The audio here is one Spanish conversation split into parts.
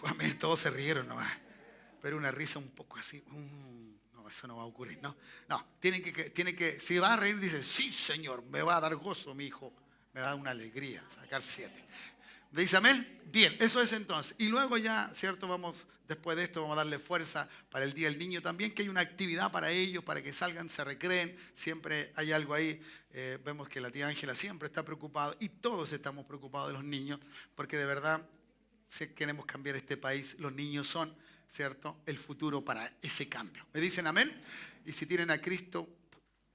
Amén, todos se rieron nomás. Pero una risa un poco así. No, eso no va a ocurrir, ¿no? No, tiene que, si va a reír, dice, sí, Señor, me va a dar gozo, mi hijo. Me va a dar una alegría, sacar 7. ¿Dice amén? Bien, eso es entonces. Y luego ya, ¿cierto? Después de esto vamos a darle fuerza para el Día del Niño también, que hay una actividad para ellos, para que salgan, se recreen. Siempre hay algo ahí. Vemos que la tía Ángela siempre está preocupada y todos estamos preocupados de los niños, porque de verdad, si queremos cambiar este país, los niños son, ¿cierto?, el futuro para ese cambio. ¿Me dicen amén? Y si tienen a Cristo,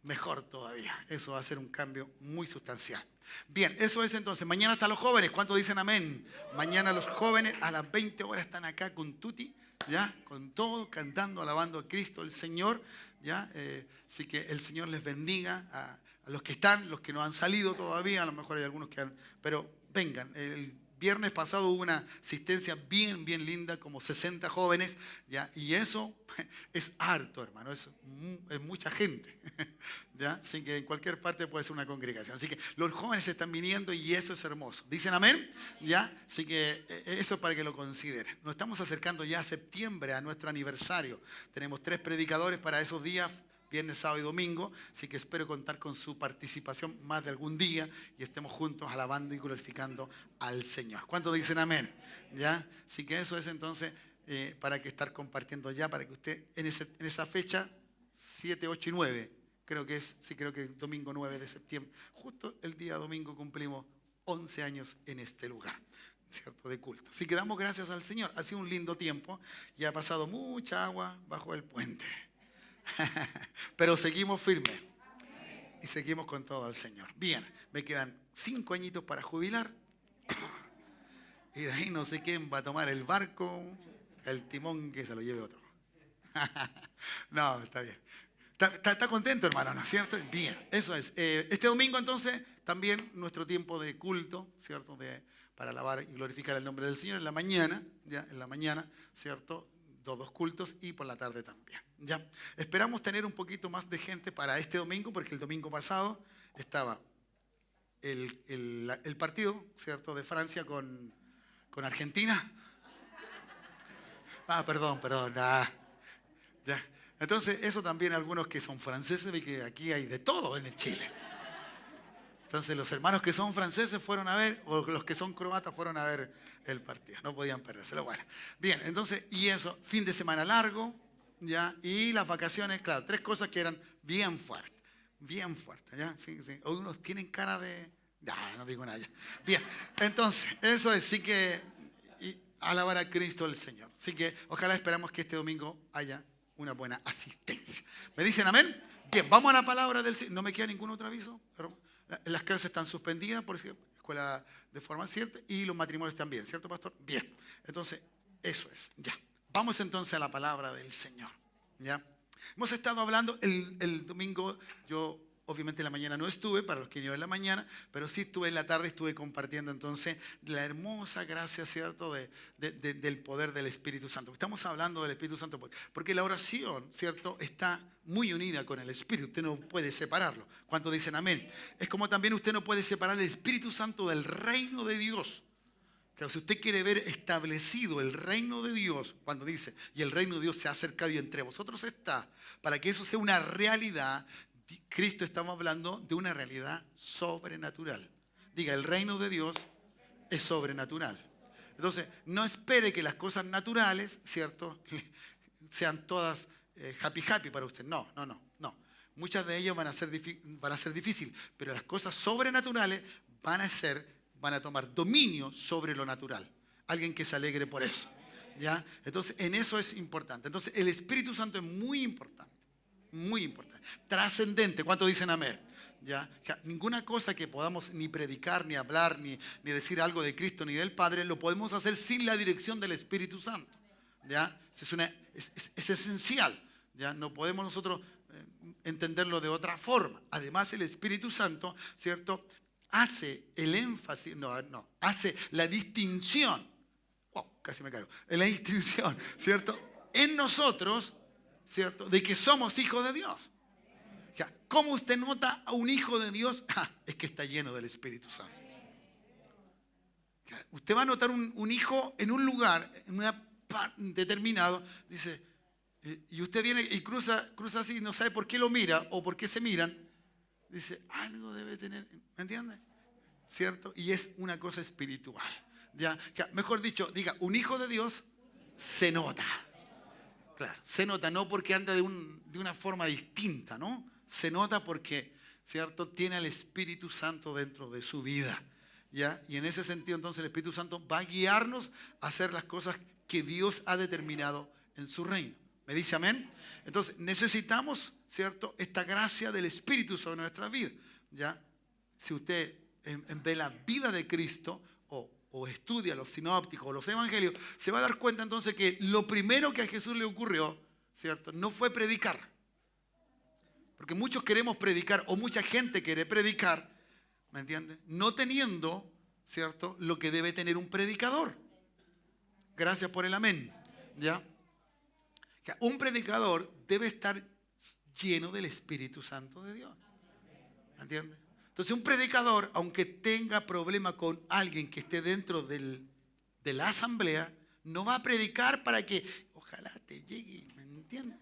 mejor todavía. Eso va a ser un cambio muy sustancial. Bien, eso es entonces. Mañana están los jóvenes. ¿Cuántos dicen amén? Mañana los jóvenes a las 20 horas están acá con Tuti, ¿ya? Con todo, cantando, alabando a Cristo, el Señor, ¿ya? Así que el Señor les bendiga a los que están, los que no han salido todavía. A lo mejor hay algunos que han... Pero vengan. El viernes pasado hubo una asistencia bien, bien linda, como 60 jóvenes, ¿ya? Y eso es harto, hermano, es mucha gente, ¿ya? Así que en cualquier parte puede ser una congregación. Así que los jóvenes están viniendo y eso es hermoso. ¿Dicen amén? ¿Ya? Así que eso es para que lo consideren. Nos estamos acercando ya a septiembre, a nuestro aniversario. Tenemos 3 predicadores para esos días, viernes, sábado y domingo, así que espero contar con su participación más de algún día y estemos juntos alabando y glorificando al Señor. ¿Cuántos dicen amén? ¿Ya? Así que eso es entonces para que estar compartiendo ya, para que usted en esa fecha, 7, 8 y 9, creo que domingo 9 de septiembre, justo el día domingo cumplimos 11 años en este lugar, ¿cierto? De culto. Así que damos gracias al Señor. Ha sido un lindo tiempo y ha pasado mucha agua bajo el puente. Pero seguimos firmes y seguimos con todo al Señor. Bien, me quedan 5 añitos para jubilar y de ahí no sé quién va a tomar el barco, el timón, que se lo lleve otro. No, está bien. Está contento, hermano, ¿no es cierto? Bien, eso es. Este domingo entonces también nuestro tiempo de culto, ¿cierto? Para alabar y glorificar el nombre del Señor en la mañana, ya en la mañana, ¿cierto? 2 cultos y por la tarde también. ¿Ya? Esperamos tener un poquito más de gente para este domingo, porque el domingo pasado estaba el partido, ¿cierto?, de Francia con Argentina. Perdón. Ya. Entonces, eso también algunos que son franceses, ve que aquí hay de todo en Chile. Entonces, los hermanos que son franceses fueron a ver, o los que son croatas fueron a ver el partido. No podían perdérselo. Bueno, bien, entonces, y eso, fin de semana largo, ¿ya? Y las vacaciones, claro, 3 cosas que eran bien fuertes, ¿ya? Sí. Algunos tienen cara de... Ya, no digo nada ya. Bien, entonces, eso es, sí que alabar a Cristo el Señor. Así que ojalá esperamos que este domingo haya una buena asistencia. ¿Me dicen amén? Bien, vamos a la palabra del Señor. ¿No me queda ningún otro aviso? Las clases están suspendidas por escuela de formación y los matrimonios también, ¿cierto, pastor? Bien, entonces, eso es, ya. Vamos entonces a la palabra del Señor, ¿ya? Hemos estado hablando, el domingo yo obviamente en la mañana no estuve, para los que vinieron en la mañana, pero sí estuve en la tarde, estuve compartiendo entonces la hermosa gracia, ¿cierto?, del poder del Espíritu Santo. Estamos hablando del Espíritu Santo porque la oración, ¿cierto?, está muy unida con el Espíritu. Usted no puede separarlo. ¿Cuántos dicen amén? Es como también usted no puede separar el Espíritu Santo del reino de Dios. Claro, si usted quiere ver establecido el reino de Dios, cuando dice, y el reino de Dios se ha acercado y entre vosotros está, para que eso sea una realidad, Cristo, estamos hablando de una realidad sobrenatural. Diga, el reino de Dios es sobrenatural. Entonces, no espere que las cosas naturales, ¿cierto?, sean todas happy para usted. No. Muchas de ellas van a ser difíciles, pero las cosas sobrenaturales van a tomar dominio sobre lo natural. Alguien que se alegre por eso, ¿ya? Entonces, en eso es importante. Entonces, el Espíritu Santo es muy importante, trascendente. ¿Cuántos dicen amén? ¿Ya? Ninguna cosa que podamos ni predicar, ni hablar, ni decir algo de Cristo, ni del Padre, lo podemos hacer sin la dirección del Espíritu Santo, ¿ya? Es esencial, ¿ya? No podemos nosotros entenderlo de otra forma. Además, el Espíritu Santo, ¿cierto?, hace el énfasis, hace la distinción, casi me caigo, la distinción, ¿cierto?, en nosotros, ¿cierto?, de que somos hijos de Dios. ¿Cómo usted nota a un hijo de Dios? Es que está lleno del Espíritu Santo. Usted va a notar un hijo en un lugar, en un determinado, dice, y usted viene y cruza así y no sabe por qué lo mira o por qué se miran. Dice, algo debe tener, ¿me entiende? ¿Cierto? Y es una cosa espiritual. ¿Ya? Mejor dicho, diga, un hijo de Dios se nota. Claro, se nota no porque anda de una forma distinta, ¿no? Se nota porque, ¿cierto? Tiene al Espíritu Santo dentro de su vida. ¿Ya? Y en ese sentido, entonces, el Espíritu Santo va a guiarnos a hacer las cosas que Dios ha determinado en su reino. ¿Me dice amén? Entonces, necesitamos, ¿cierto?, esta gracia del Espíritu sobre nuestra vida. ¿Ya? Si usted ve la vida de Cristo o estudia los sinópticos o los evangelios, se va a dar cuenta entonces que lo primero que a Jesús le ocurrió, ¿cierto?, no fue predicar. Porque muchos queremos predicar o mucha gente quiere predicar, ¿me entiende? No teniendo, ¿cierto?, lo que debe tener un predicador. Gracias por el amén. ¿Ya? Un predicador debe estar lleno del Espíritu Santo de Dios. ¿Me entiende? Entonces un predicador, aunque tenga problema con alguien que esté dentro de la asamblea, no va a predicar para que ojalá te llegue, ¿me entiendes?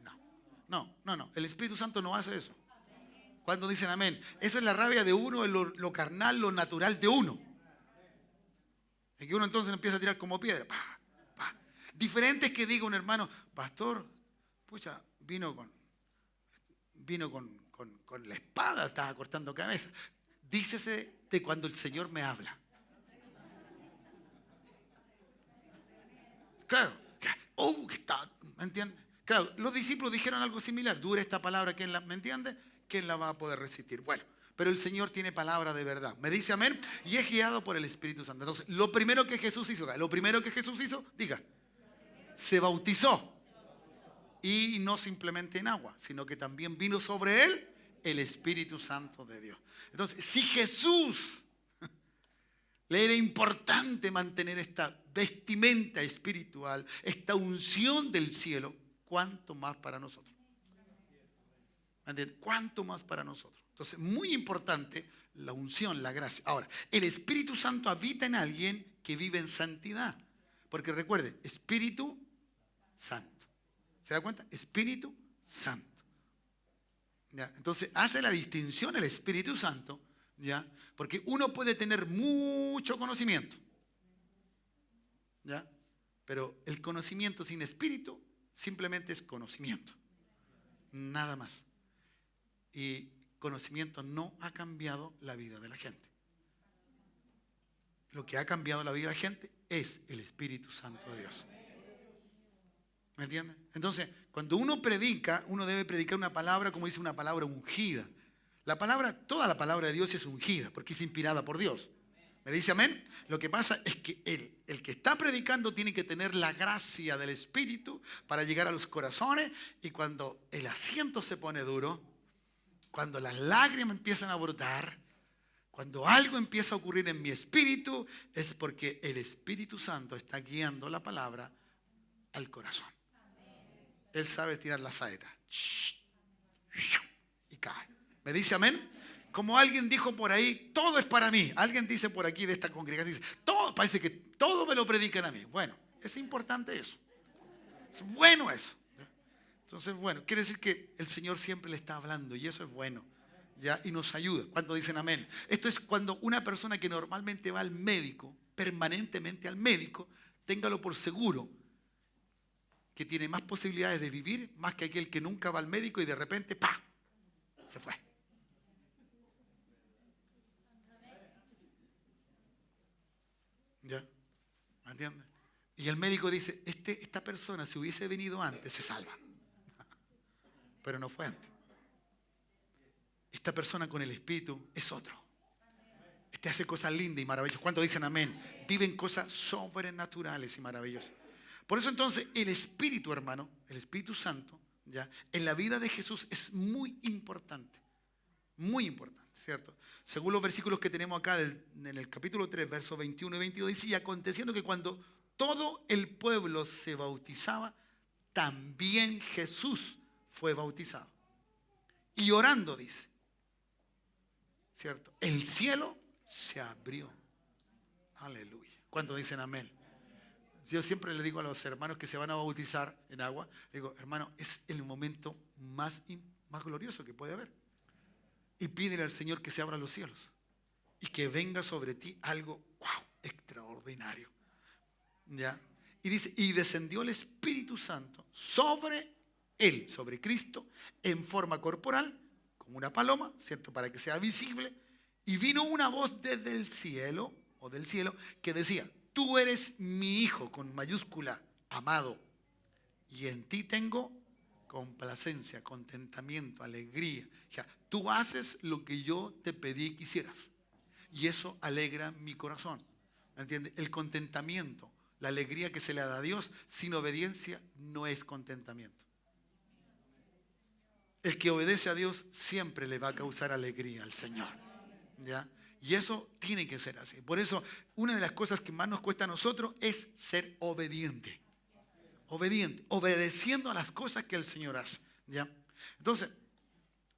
No. El Espíritu Santo no hace eso. Cuando dicen amén, eso es la rabia de uno, es lo carnal, lo natural de uno. Y que uno entonces empieza a tirar como piedra. Diferente es que diga un hermano, pastor, pucha, vino con la espada, estaba cortando cabeza. Dícese de cuando el Señor me habla. Claro, ¿me entiende? Claro, los discípulos dijeron algo similar. Dura esta palabra, ¿me entiende? ¿Quién la va a poder resistir? Bueno, pero el Señor tiene palabra de verdad. ¿Me dice amén? Y es guiado por el Espíritu Santo. Entonces, lo primero que Jesús hizo, diga, se bautizó. Y no simplemente en agua, sino que también vino sobre él el Espíritu Santo de Dios. Entonces, si Jesús le era importante mantener esta vestimenta espiritual, esta unción del cielo, ¿cuánto más para nosotros? ¿Entiendes? ¿Cuánto más para nosotros? Entonces, muy importante la unción, la gracia. Ahora, el Espíritu Santo habita en alguien que vive en santidad. Porque recuerde, Espíritu Santo. ¿Se da cuenta? Espíritu Santo. ¿Ya? Entonces hace la distinción el Espíritu Santo, ¿ya? Porque uno puede tener mucho conocimiento, ¿ya? Pero el conocimiento sin espíritu simplemente es conocimiento. Nada más. Y conocimiento no ha cambiado la vida de la gente. Lo que ha cambiado la vida de la gente es el Espíritu Santo de Dios. ¿Me entiendes? Entonces, cuando uno predica, uno debe predicar una palabra, como dice, una palabra ungida. Toda la palabra de Dios es ungida, porque es inspirada por Dios. ¿Me dice amén? Lo que pasa es que el que está predicando tiene que tener la gracia del Espíritu para llegar a los corazones, y cuando el asiento se pone duro, cuando las lágrimas empiezan a brotar, cuando algo empieza a ocurrir en mi espíritu, es porque el Espíritu Santo está guiando la palabra al corazón. Él sabe tirar la saeta. Y cae. ¿Me dice amén? Como alguien dijo por ahí, todo es para mí. Alguien dice por aquí de esta congregación, dice, parece que todo me lo predican a mí. Bueno, es importante eso. Es bueno eso. Entonces, bueno, quiere decir que el Señor siempre le está hablando y eso es bueno. ¿Ya? Y nos ayuda. Cuando dicen amén. Esto es cuando una persona que normalmente va al médico, permanentemente al médico, téngalo por seguro que tiene más posibilidades de vivir más que aquel que nunca va al médico y de repente, ¡pah!, se fue. ¿Ya? ¿Me entiendes? Y el médico dice, esta persona si hubiese venido antes se salva. Pero no fue antes. Esta persona con el Espíritu es otro. Hace cosas lindas y maravillosas. ¿Cuántos dicen amén? Viven cosas sobrenaturales y maravillosas. Por eso entonces el Espíritu, hermano, el Espíritu Santo, ¿ya?, en la vida de Jesús es muy importante. Muy importante, ¿cierto? Según los versículos que tenemos acá en el capítulo 3, versos 21 y 22, dice, y aconteciendo que cuando todo el pueblo se bautizaba, también Jesús fue bautizado. Y orando, dice, ¿cierto?, el cielo se abrió. Aleluya. ¿Cuántos dicen amén? Yo siempre le digo a los hermanos que se van a bautizar en agua, le digo, hermano, es el momento más glorioso que puede haber. Y pídele al Señor que se abran los cielos y que venga sobre ti algo, wow, extraordinario. ¿Ya? Y dice, y descendió el Espíritu Santo sobre él, sobre Cristo, en forma corporal, como una paloma, ¿cierto? Para que sea visible. Y vino una voz desde el cielo, o del cielo, que decía, tú eres mi hijo, con mayúscula, amado, y en ti tengo complacencia, contentamiento, alegría. O sea, tú haces lo que yo te pedí que hicieras. Y eso alegra mi corazón. ¿Me entiendes? El contentamiento, la alegría que se le da a Dios, sin obediencia no es contentamiento. El que obedece a Dios siempre le va a causar alegría al Señor. ¿Ya? Y eso tiene que ser así. Por eso, una de las cosas que más nos cuesta a nosotros es ser obediente. Obediente, obedeciendo a las cosas que el Señor hace. ¿Ya? Entonces,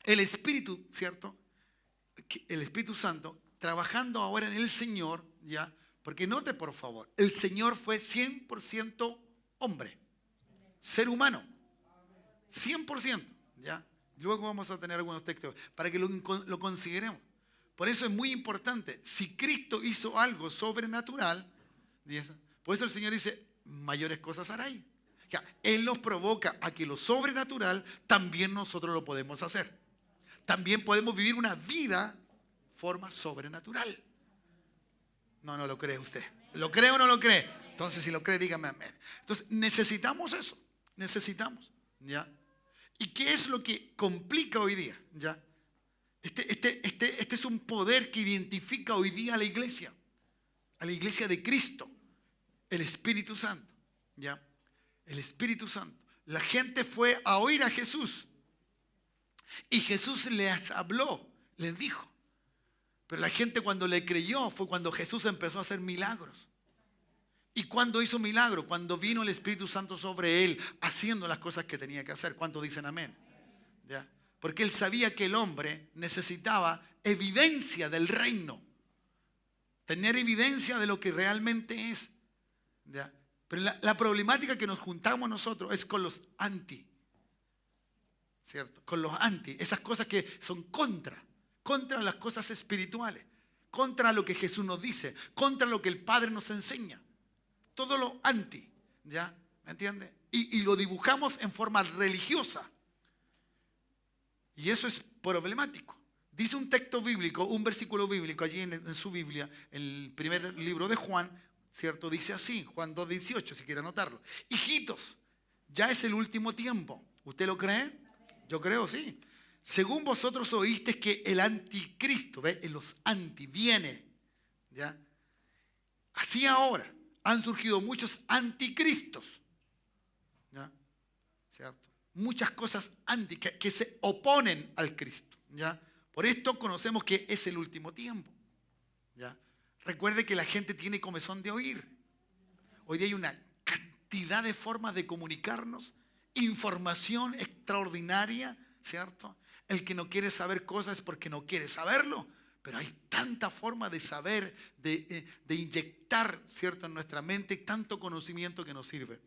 el Espíritu, ¿cierto? El Espíritu Santo, trabajando ahora en el Señor, ¿ya? Porque note por favor, el Señor fue 100% hombre, ser humano, 100%, ¿ya? Luego vamos a tener algunos textos para que lo consideremos. Por eso es muy importante, si Cristo hizo algo sobrenatural, por eso el Señor dice, mayores cosas hará ahí. Él nos provoca a que lo sobrenatural también nosotros lo podemos hacer. También podemos vivir una vida forma sobrenatural. No lo cree usted. ¿Lo cree o no lo cree? Entonces, si lo cree, dígame amén. Entonces, necesitamos eso. Necesitamos. ¿Ya? ¿Y qué es lo que complica hoy día? ¿Ya? Este es un poder que identifica hoy día a la iglesia de Cristo, el Espíritu Santo. ¿Ya? El Espíritu Santo. La gente fue a oír a Jesús y Jesús les habló, les dijo. Pero la gente cuando le creyó fue cuando Jesús empezó a hacer milagros. ¿Y cuándo hizo milagros? Cuando vino el Espíritu Santo sobre él, haciendo las cosas que tenía que hacer. ¿Cuántos dicen amén? ¿Ya? Porque él sabía que el hombre necesitaba evidencia del reino. Tener evidencia de lo que realmente es. ¿Ya? Pero la problemática que nos juntamos nosotros es con los anti. ¿Cierto? Con los anti. Esas cosas que son contra las cosas espirituales. Contra lo que Jesús nos dice. Contra lo que el Padre nos enseña. Todo lo anti. ¿Ya? ¿Me entiende? Y lo dibujamos en forma religiosa. Y eso es problemático. Dice un texto bíblico, un versículo bíblico allí en su Biblia, el primer libro de Juan, ¿cierto? Dice así, Juan 2:18, si quiere anotarlo. Hijitos, ya es el último tiempo. ¿Usted lo cree? Yo creo, sí. Según vosotros oísteis que el anticristo, ¿ve? Los anti, viene. ¿Ya? Así ahora han surgido muchos anticristos. ¿Ya? ¿Cierto? Muchas cosas anti que se oponen al Cristo. ¿Ya? Por esto conocemos que es el último tiempo. ¿Ya? Recuerde que la gente tiene comezón de oír. Hoy día hay una cantidad de formas de comunicarnos, información extraordinaria, ¿cierto? El que no quiere saber cosas es porque no quiere saberlo, pero hay tanta forma de saber, de inyectar, ¿cierto? En nuestra mente tanto conocimiento que nos sirve.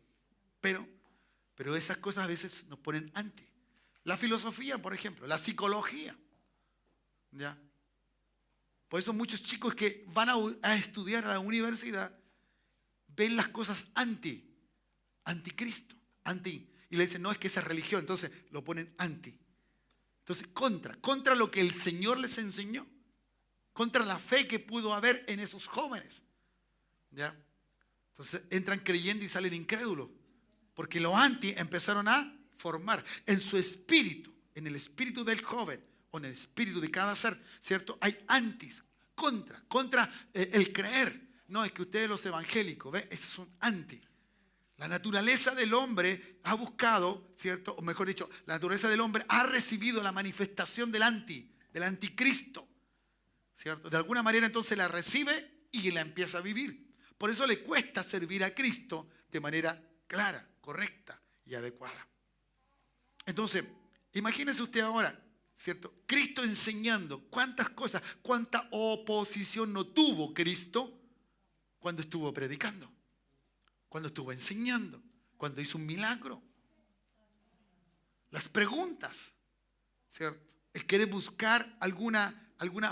Pero esas cosas a veces nos ponen anti. La filosofía, por ejemplo, la psicología. ¿Ya? Por eso muchos chicos que van a estudiar a la universidad ven las cosas anticristo, anti. Y le dicen, no, es que esa es religión. Entonces lo ponen anti. Entonces, contra lo que el Señor les enseñó. Contra la fe que pudo haber en esos jóvenes. ¿Ya? Entonces entran creyendo y salen incrédulos. Porque los anti empezaron a formar en su espíritu, en el espíritu del joven, o en el espíritu de cada ser, ¿cierto? Hay antis, contra el creer. No, es que ustedes los evangélicos, ¿ve? Esos son anti. La naturaleza del hombre ha buscado, ¿cierto? O mejor dicho, la naturaleza del hombre ha recibido la manifestación del anticristo, ¿cierto? De alguna manera entonces la recibe y la empieza a vivir. Por eso le cuesta servir a Cristo de manera clara, correcta y adecuada. Entonces, imagínese usted ahora, ¿cierto? Cristo enseñando cuántas cosas, cuánta oposición no tuvo Cristo cuando estuvo predicando, cuando estuvo enseñando, cuando hizo un milagro. Las preguntas, ¿cierto? Él quiere buscar alguna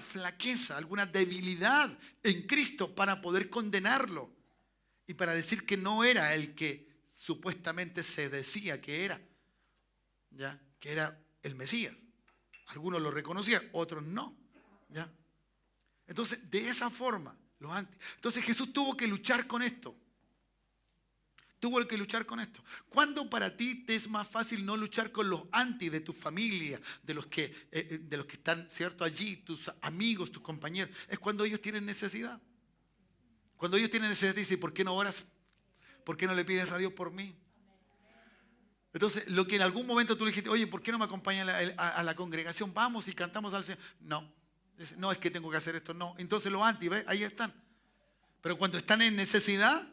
flaqueza, alguna debilidad en Cristo para poder condenarlo y para decir que no era el que supuestamente se decía que era, ¿ya? Que era el Mesías. Algunos lo reconocían, otros no, ¿ya? Entonces, de esa forma, entonces Jesús tuvo que luchar con esto. Tuvo que luchar con esto. ¿Cuándo para ti te es más fácil no luchar con los anti de tu familia, de los que están, ¿cierto?, allí, tus amigos, tus compañeros? Es cuando ellos tienen necesidad. Cuando ellos tienen necesidad, dicen, ¿por qué no oras? ¿Por qué no le pides a Dios por mí? Entonces, lo que en algún momento tú le dijiste, oye, ¿por qué no me acompañan a la congregación? Vamos y cantamos al Señor. No, es que tengo que hacer esto. No. Entonces los anti, ¿ves? Ahí están. Pero cuando están en necesidad,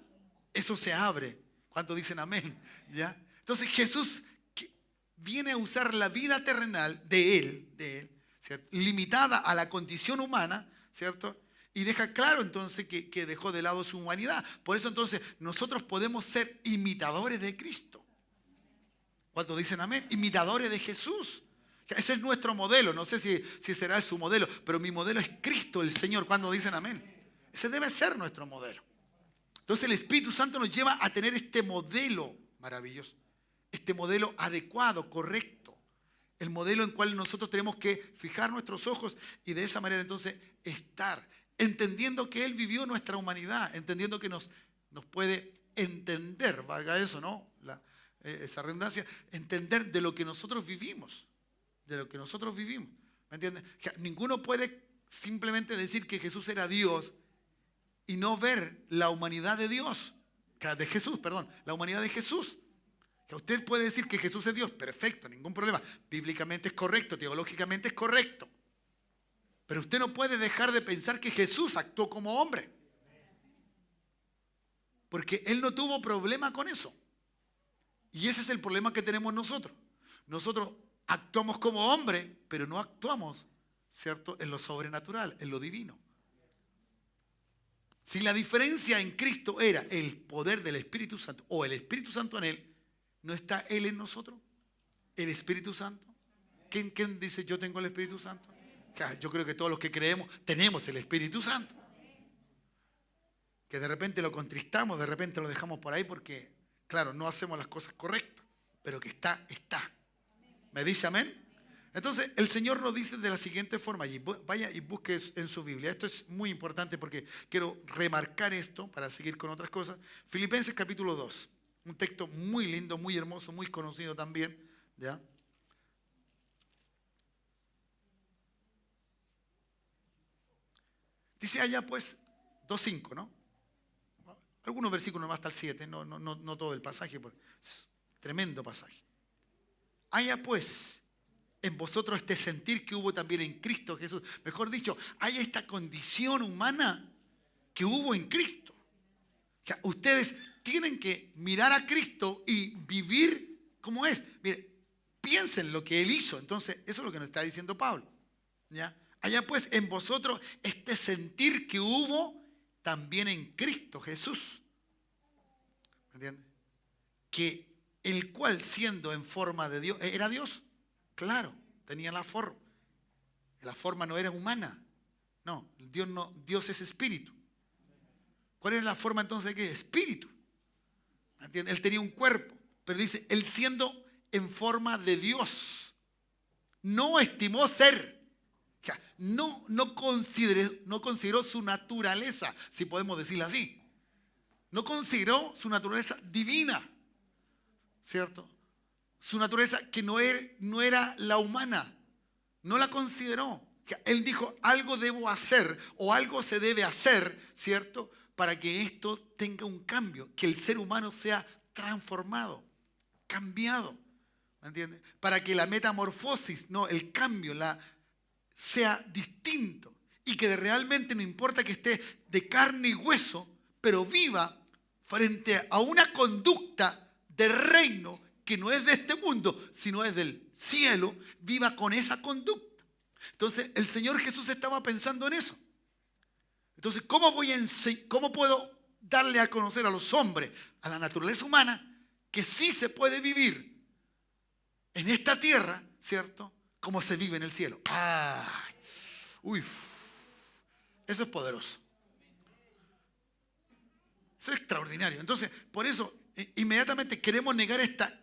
eso se abre. ¿Cuántos dicen amén? ¿Ya? Entonces Jesús viene a usar la vida terrenal de Él, ¿cierto?, limitada a la condición humana, ¿cierto? Y deja claro entonces que dejó de lado su humanidad. Por eso entonces nosotros podemos ser imitadores de Cristo. ¿Cuántos dicen amén? Imitadores de Jesús. Ese es nuestro modelo. No sé si será su modelo, pero mi modelo es Cristo, el Señor. ¿Cuántos dicen amén? Ese debe ser nuestro modelo. Entonces el Espíritu Santo nos lleva a tener este modelo maravilloso, este modelo adecuado, correcto, el modelo en cual nosotros tenemos que fijar nuestros ojos y de esa manera entonces estar, entendiendo que Él vivió nuestra humanidad, entendiendo que nos puede entender, valga eso, ¿no? Esa redundancia, entender de lo que nosotros vivimos, ¿me entiendes? Ninguno puede simplemente decir que Jesús era Dios y no ver la humanidad de Dios, de Jesús, perdón, la humanidad de Jesús. Que usted puede decir que Jesús es Dios, perfecto, ningún problema. Bíblicamente es correcto, teológicamente es correcto. Pero usted no puede dejar de pensar que Jesús actuó como hombre. Porque Él no tuvo problema con eso. Y ese es el problema que tenemos nosotros. Nosotros actuamos como hombre, pero no actuamos, ¿cierto?, en lo sobrenatural, en lo divino. Si la diferencia en Cristo era el poder del Espíritu Santo o el Espíritu Santo en Él, ¿no está Él en nosotros? ¿El Espíritu Santo? ¿Quién dice yo tengo el Espíritu Santo? Yo creo que todos los que creemos tenemos el Espíritu Santo. Que de repente lo contristamos, de repente lo dejamos por ahí porque, claro, no hacemos las cosas correctas, pero que está. ¿Me dice amén? Entonces, el Señor nos dice de la siguiente forma, allí, vaya y busque en su Biblia. Esto es muy importante porque quiero remarcar esto para seguir con otras cosas. Filipenses capítulo 2, un texto muy lindo, muy hermoso, muy conocido también, ¿ya? Dice allá pues 2:5, ¿no? Algunos versículos más hasta el 7, no todo el pasaje, porque es tremendo pasaje. Haya pues en vosotros este sentir que hubo también en Cristo Jesús. Mejor dicho, hay esta condición humana que hubo en Cristo. O sea, ustedes tienen que mirar a Cristo y vivir como es. Mire, piensen lo que Él hizo. Entonces, eso es lo que nos está diciendo Pablo, ¿ya? Haya pues en vosotros este sentir que hubo también en Cristo Jesús. ¿Me entiendes? Que el cual siendo en forma de Dios, ¿era Dios? Claro, tenía la forma. La forma no era humana. No, Dios es espíritu. ¿Cuál era la forma entonces de qué? Espíritu. ¿Entiendes? Él tenía un cuerpo, pero dice, él siendo en forma de Dios, no estimó ser. O sea, no consideró su naturaleza, si podemos decirlo así. No consideró su naturaleza divina, ¿cierto? Su naturaleza que no era la humana, no la consideró. Él dijo, algo debo hacer o algo se debe hacer, ¿cierto?, para que esto tenga un cambio, que el ser humano sea transformado, cambiado, ¿me entiendes? Para que la metamorfosis, no, el cambio, sea distinto y que realmente no importa que esté de carne y hueso, pero viva frente a una conducta de reino que no es de este mundo, sino es del cielo, viva con esa conducta. Entonces, el Señor Jesús estaba pensando en eso. Entonces, ¿cómo puedo darle a conocer a los hombres, a la naturaleza humana, que sí se puede vivir en esta tierra, ¿cierto? Como se vive en el cielo. ¡Ay! ¡Uy! Eso es poderoso. Eso es extraordinario. Entonces, por eso, inmediatamente queremos negar esta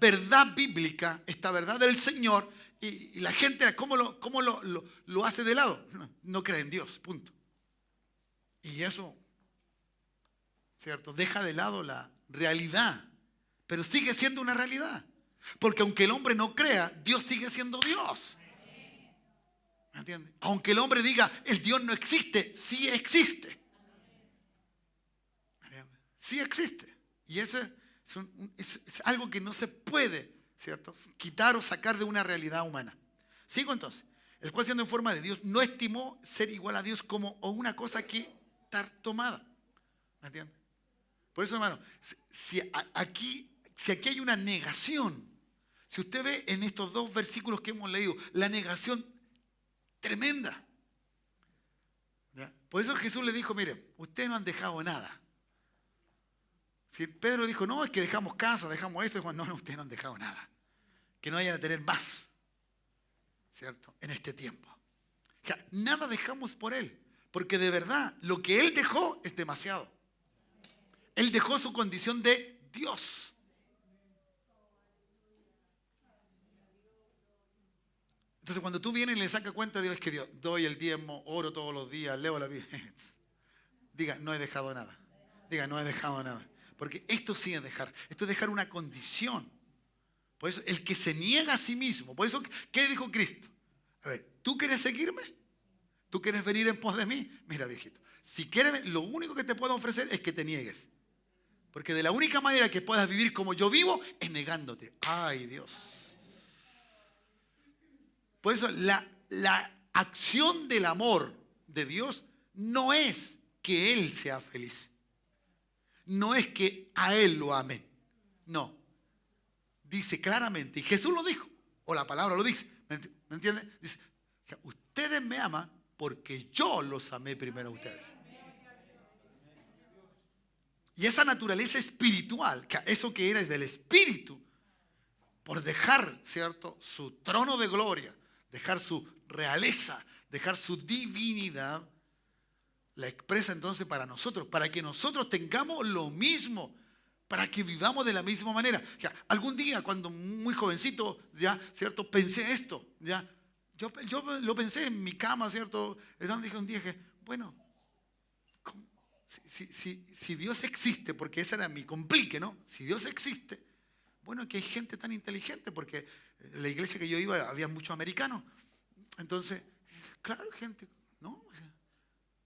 verdad bíblica, esta verdad del Señor, y la gente, ¿cómo lo hace de lado? No cree en Dios, punto. Y eso, ¿cierto? Deja de lado la realidad, pero sigue siendo una realidad. Porque aunque el hombre no crea, Dios sigue siendo Dios. ¿Me entiendes? Aunque el hombre diga, el Dios no existe, sí existe. ¿Me entiendes? Sí existe. Y eso es algo que no se puede, ¿cierto?, quitar o sacar de una realidad humana. Sigo entonces. El cual, siendo en forma de Dios, no estimó ser igual a Dios como o una cosa que estar tomada. ¿Me entiendes? Por eso, hermano, si aquí hay una negación, si usted ve en estos dos versículos que hemos leído, la negación tremenda. ¿Ya? Por eso Jesús le dijo, mire, ustedes no han dejado nada. Si Pedro dijo, no, es que dejamos casa, dejamos esto, dijo, no, ustedes no han dejado nada. Que no vayan a tener más, ¿cierto?, en este tiempo. O sea, nada dejamos por Él, porque de verdad lo que Él dejó es demasiado. Él dejó su condición de Dios. Entonces cuando tú vienes y le sacas cuenta a Dios, es que Dios, doy el diezmo, oro todos los días, leo la Biblia. Diga, no he dejado nada. Diga, no he dejado nada. Porque esto sí es dejar. Esto es dejar una condición. Por eso, el que se niega a sí mismo. Por eso, ¿qué dijo Cristo? A ver, ¿tú quieres seguirme? ¿Tú quieres venir en pos de mí? Mira, viejito, si quieres, lo único que te puedo ofrecer es que te niegues. Porque de la única manera que puedas vivir como yo vivo es negándote. ¡Ay, Dios! Por eso, la acción del amor de Dios no es que Él sea feliz. No es que a Él lo amen. No. Dice claramente, y Jesús lo dijo, o la palabra lo dice, ¿me entiendes? Dice, ustedes me aman porque yo los amé primero a ustedes. Y esa naturaleza espiritual, eso que eres del espíritu, por dejar, ¿cierto?, su trono de gloria, dejar su realeza, dejar su divinidad, la expresa entonces para nosotros, para que nosotros tengamos lo mismo, para que vivamos de la misma manera. Ya, algún día, cuando muy jovencito, ya, ¿cierto?, pensé esto, ya, yo lo pensé en mi cama, ¿cierto? Dije un día que, bueno, si Dios existe, porque ese era mi complique, ¿no? Si Dios existe, bueno, que hay gente tan inteligente, porque en la iglesia que yo iba había muchos americanos. Entonces, claro, gente, ¿no?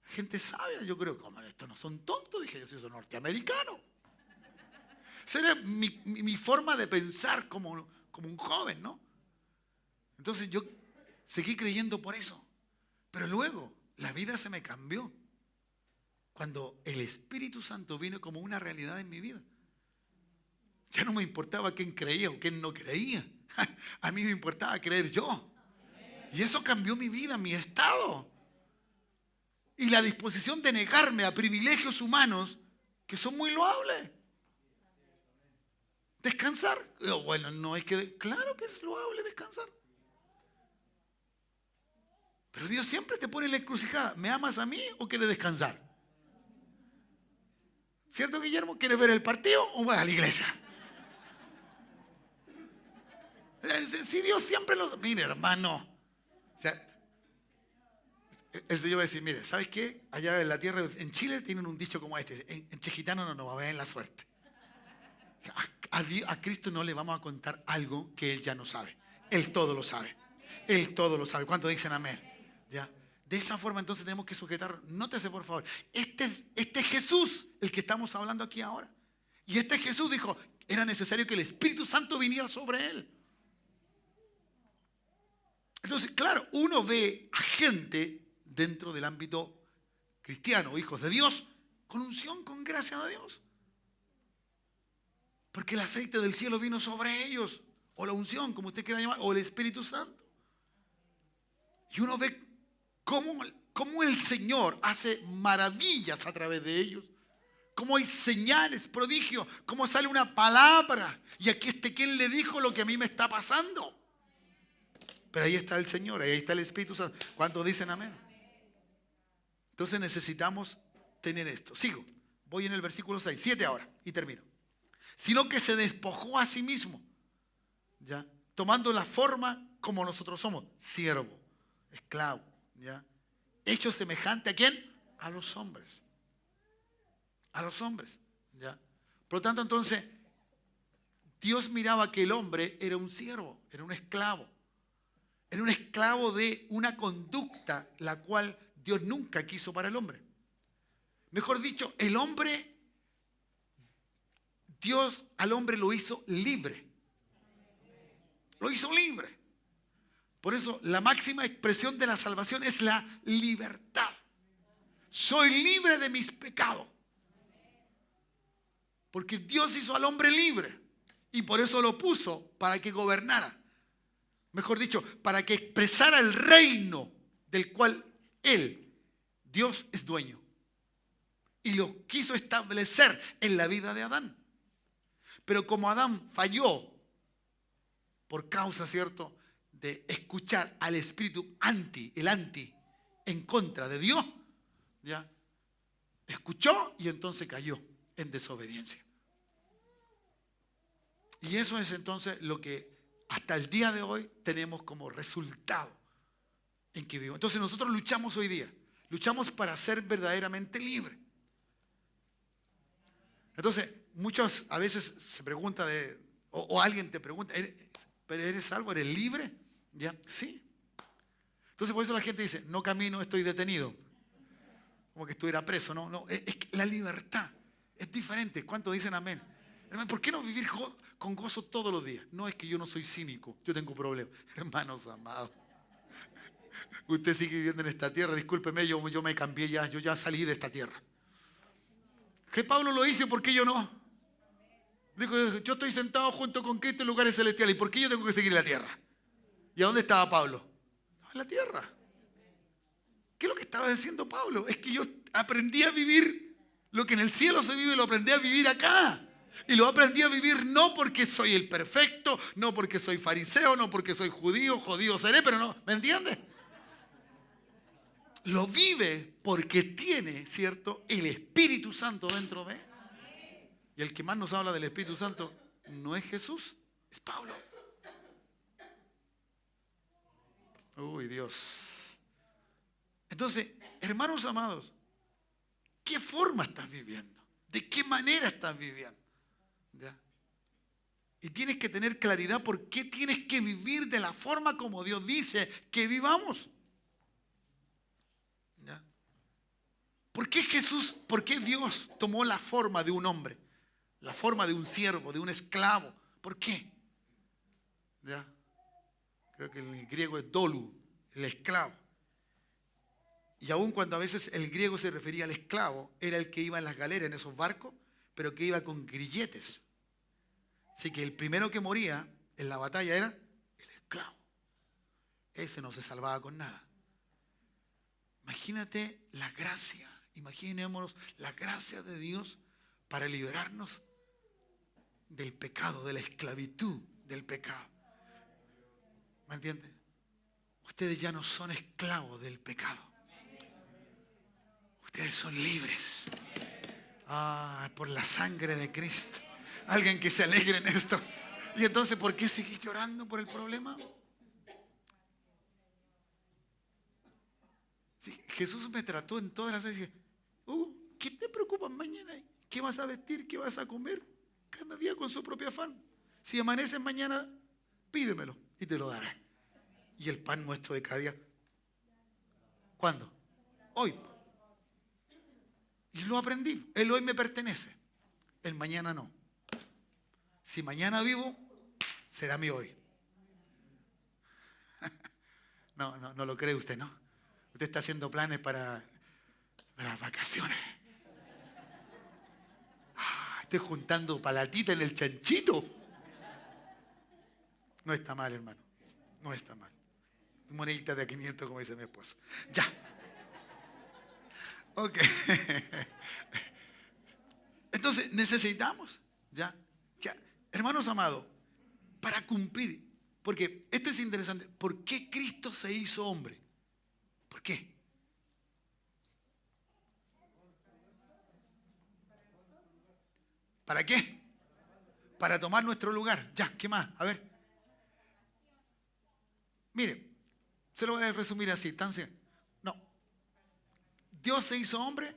Gente sabia, yo creo, como estos no son tontos, dije yo, soy norteamericano. Esa era mi forma de pensar como un joven, ¿no? Entonces yo seguí creyendo por eso. Pero luego la vida se me cambió cuando el Espíritu Santo vino como una realidad en mi vida. Ya no me importaba quién creía o quién no creía. A mí me importaba creer yo. Y eso cambió mi vida, mi estado. Y la disposición de negarme a privilegios humanos que son muy loables. Descansar. Bueno, no es que... Claro que es loable descansar. Pero Dios siempre te pone en la encrucijada. ¿Me amas a mí o quieres descansar? ¿Cierto, Guillermo? ¿Quieres ver el partido o vas a la iglesia? Si Dios siempre los... Mire, hermano. O sea, el Señor va a decir, mire, ¿sabes qué? Allá en la tierra, en Chile, tienen un dicho como este. Entre gitanos no nos va a ver en la suerte. A Cristo no le vamos a contar algo que Él ya no sabe. Él todo lo sabe. Él todo lo sabe. ¿Cuántos dicen amén? ¿Ya? De esa forma entonces tenemos que sujetar. Nótese por favor. Este es Jesús el que estamos hablando aquí ahora. Y este Jesús dijo, era necesario que el Espíritu Santo viniera sobre Él. Entonces, claro, uno ve a gente dentro del ámbito cristiano, hijos de Dios, con unción, con gracia de Dios. Porque el aceite del cielo vino sobre ellos, o la unción, como usted quiera llamar, o el Espíritu Santo. Y uno ve cómo el Señor hace maravillas a través de ellos, cómo hay señales, prodigios, cómo sale una palabra. Y aquí ¿quién le dijo lo que a mí me está pasando? Pero ahí está el Señor, ahí está el Espíritu Santo. ¿Cuántos dicen amén? Entonces necesitamos tener esto. Sigo. Voy en el versículo 6, 7 ahora y termino. Sino que se despojó a sí mismo, ¿ya? Tomando la forma como nosotros somos, siervo, esclavo, ¿ya? Hecho semejante ¿a quién? A los hombres. A los hombres, ¿ya? Por lo tanto, entonces, Dios miraba que el hombre era un siervo, era un esclavo. Era un esclavo de una conducta la cual Dios nunca quiso para el hombre. Mejor dicho, el hombre, Dios al hombre lo hizo libre. Lo hizo libre. Por eso la máxima expresión de la salvación es la libertad. Soy libre de mis pecados. Porque Dios hizo al hombre libre. Y por eso lo puso para que gobernara. Mejor dicho, para que expresara el reino del cual Él, Dios, es dueño. Y lo quiso establecer en la vida de Adán. Pero como Adán falló por causa, ¿cierto?, de escuchar al espíritu el anti, en contra de Dios, ¿ya? Escuchó y entonces cayó en desobediencia. Y eso es entonces lo que hasta el día de hoy tenemos como resultado en que vivimos. Entonces nosotros luchamos hoy día. Luchamos para ser verdaderamente libres. Entonces, muchos a veces se pregunta o alguien te pregunta, ¿pero eres salvo? ¿Eres libre? ¿Ya? Sí. Entonces por eso la gente dice, no camino, estoy detenido. Como que estuviera preso. No, es que la libertad es diferente. ¿Cuántos dicen amén? Hermano, ¿por qué no vivir con gozo todos los días? No, es que yo no soy cínico, yo tengo problemas. Hermanos amados, usted sigue viviendo en esta tierra, discúlpeme, yo me cambié ya, yo ya salí de esta tierra. Que Pablo lo hizo, ¿por qué yo no? Dijo, yo estoy sentado junto con Cristo en lugares celestiales, ¿y por qué yo tengo que seguir en la tierra? ¿Y a dónde estaba Pablo? En la tierra. ¿Qué es lo que estaba diciendo Pablo? Es que yo aprendí a vivir lo que en el cielo se vive, lo aprendí a vivir acá. Y lo aprendí a vivir no porque soy el perfecto, no porque soy fariseo, no porque soy judío seré, pero no, ¿me entiendes? Lo vive porque tiene, ¿cierto?, el Espíritu Santo dentro de él. Y el que más nos habla del Espíritu Santo no es Jesús, es Pablo. Uy, Dios. Entonces, hermanos amados, ¿qué forma estás viviendo? ¿De qué manera estás viviendo? ¿Ya? Y tienes que tener claridad por qué tienes que vivir de la forma como Dios dice que vivamos. ¿Ya? ¿Por qué Dios tomó la forma de un hombre? La forma de un siervo, de un esclavo. ¿Por qué? ¿Ya? Creo que en el griego es dolu, el esclavo. Y aun cuando a veces el griego se refería al esclavo, era el que iba en las galeras, en esos barcos, pero que iba con grilletes. Así que el primero que moría en la batalla era el esclavo. Ese no se salvaba con nada. Imagínate la gracia, imaginémonos la gracia de Dios para liberarnos del pecado, de la esclavitud del pecado. ¿Me entiendes? Ustedes ya no son esclavos del pecado. Ustedes son libres. Por la sangre de Cristo. Alguien que se alegre en esto. Y entonces, ¿por qué seguís llorando por el problema? Sí, Jesús me trató en todas las veces. ¿Qué te preocupas mañana? ¿Qué vas a vestir? ¿Qué vas a comer? Cada día con su propio afán. Si amaneces mañana, pídemelo y te lo daré. Y el pan nuestro de cada día. ¿Cuándo? Hoy. Y lo aprendí. El hoy me pertenece. El mañana no. Si mañana vivo, será mi hoy. No lo cree usted, ¿no? Usted está haciendo planes para las vacaciones. Estoy juntando palatita en el chanchito. No está mal, hermano. No está mal. Monedita de 500, como dice mi esposa. Ya. Ok. Entonces necesitamos, ¿ya? Hermanos amados, para cumplir, porque esto es interesante, ¿por qué Cristo se hizo hombre? ¿Por qué? ¿Para qué? Para tomar nuestro lugar. Ya, ¿qué más? A ver. Mire, se lo voy a resumir así, tan sencillo. No. Dios se hizo hombre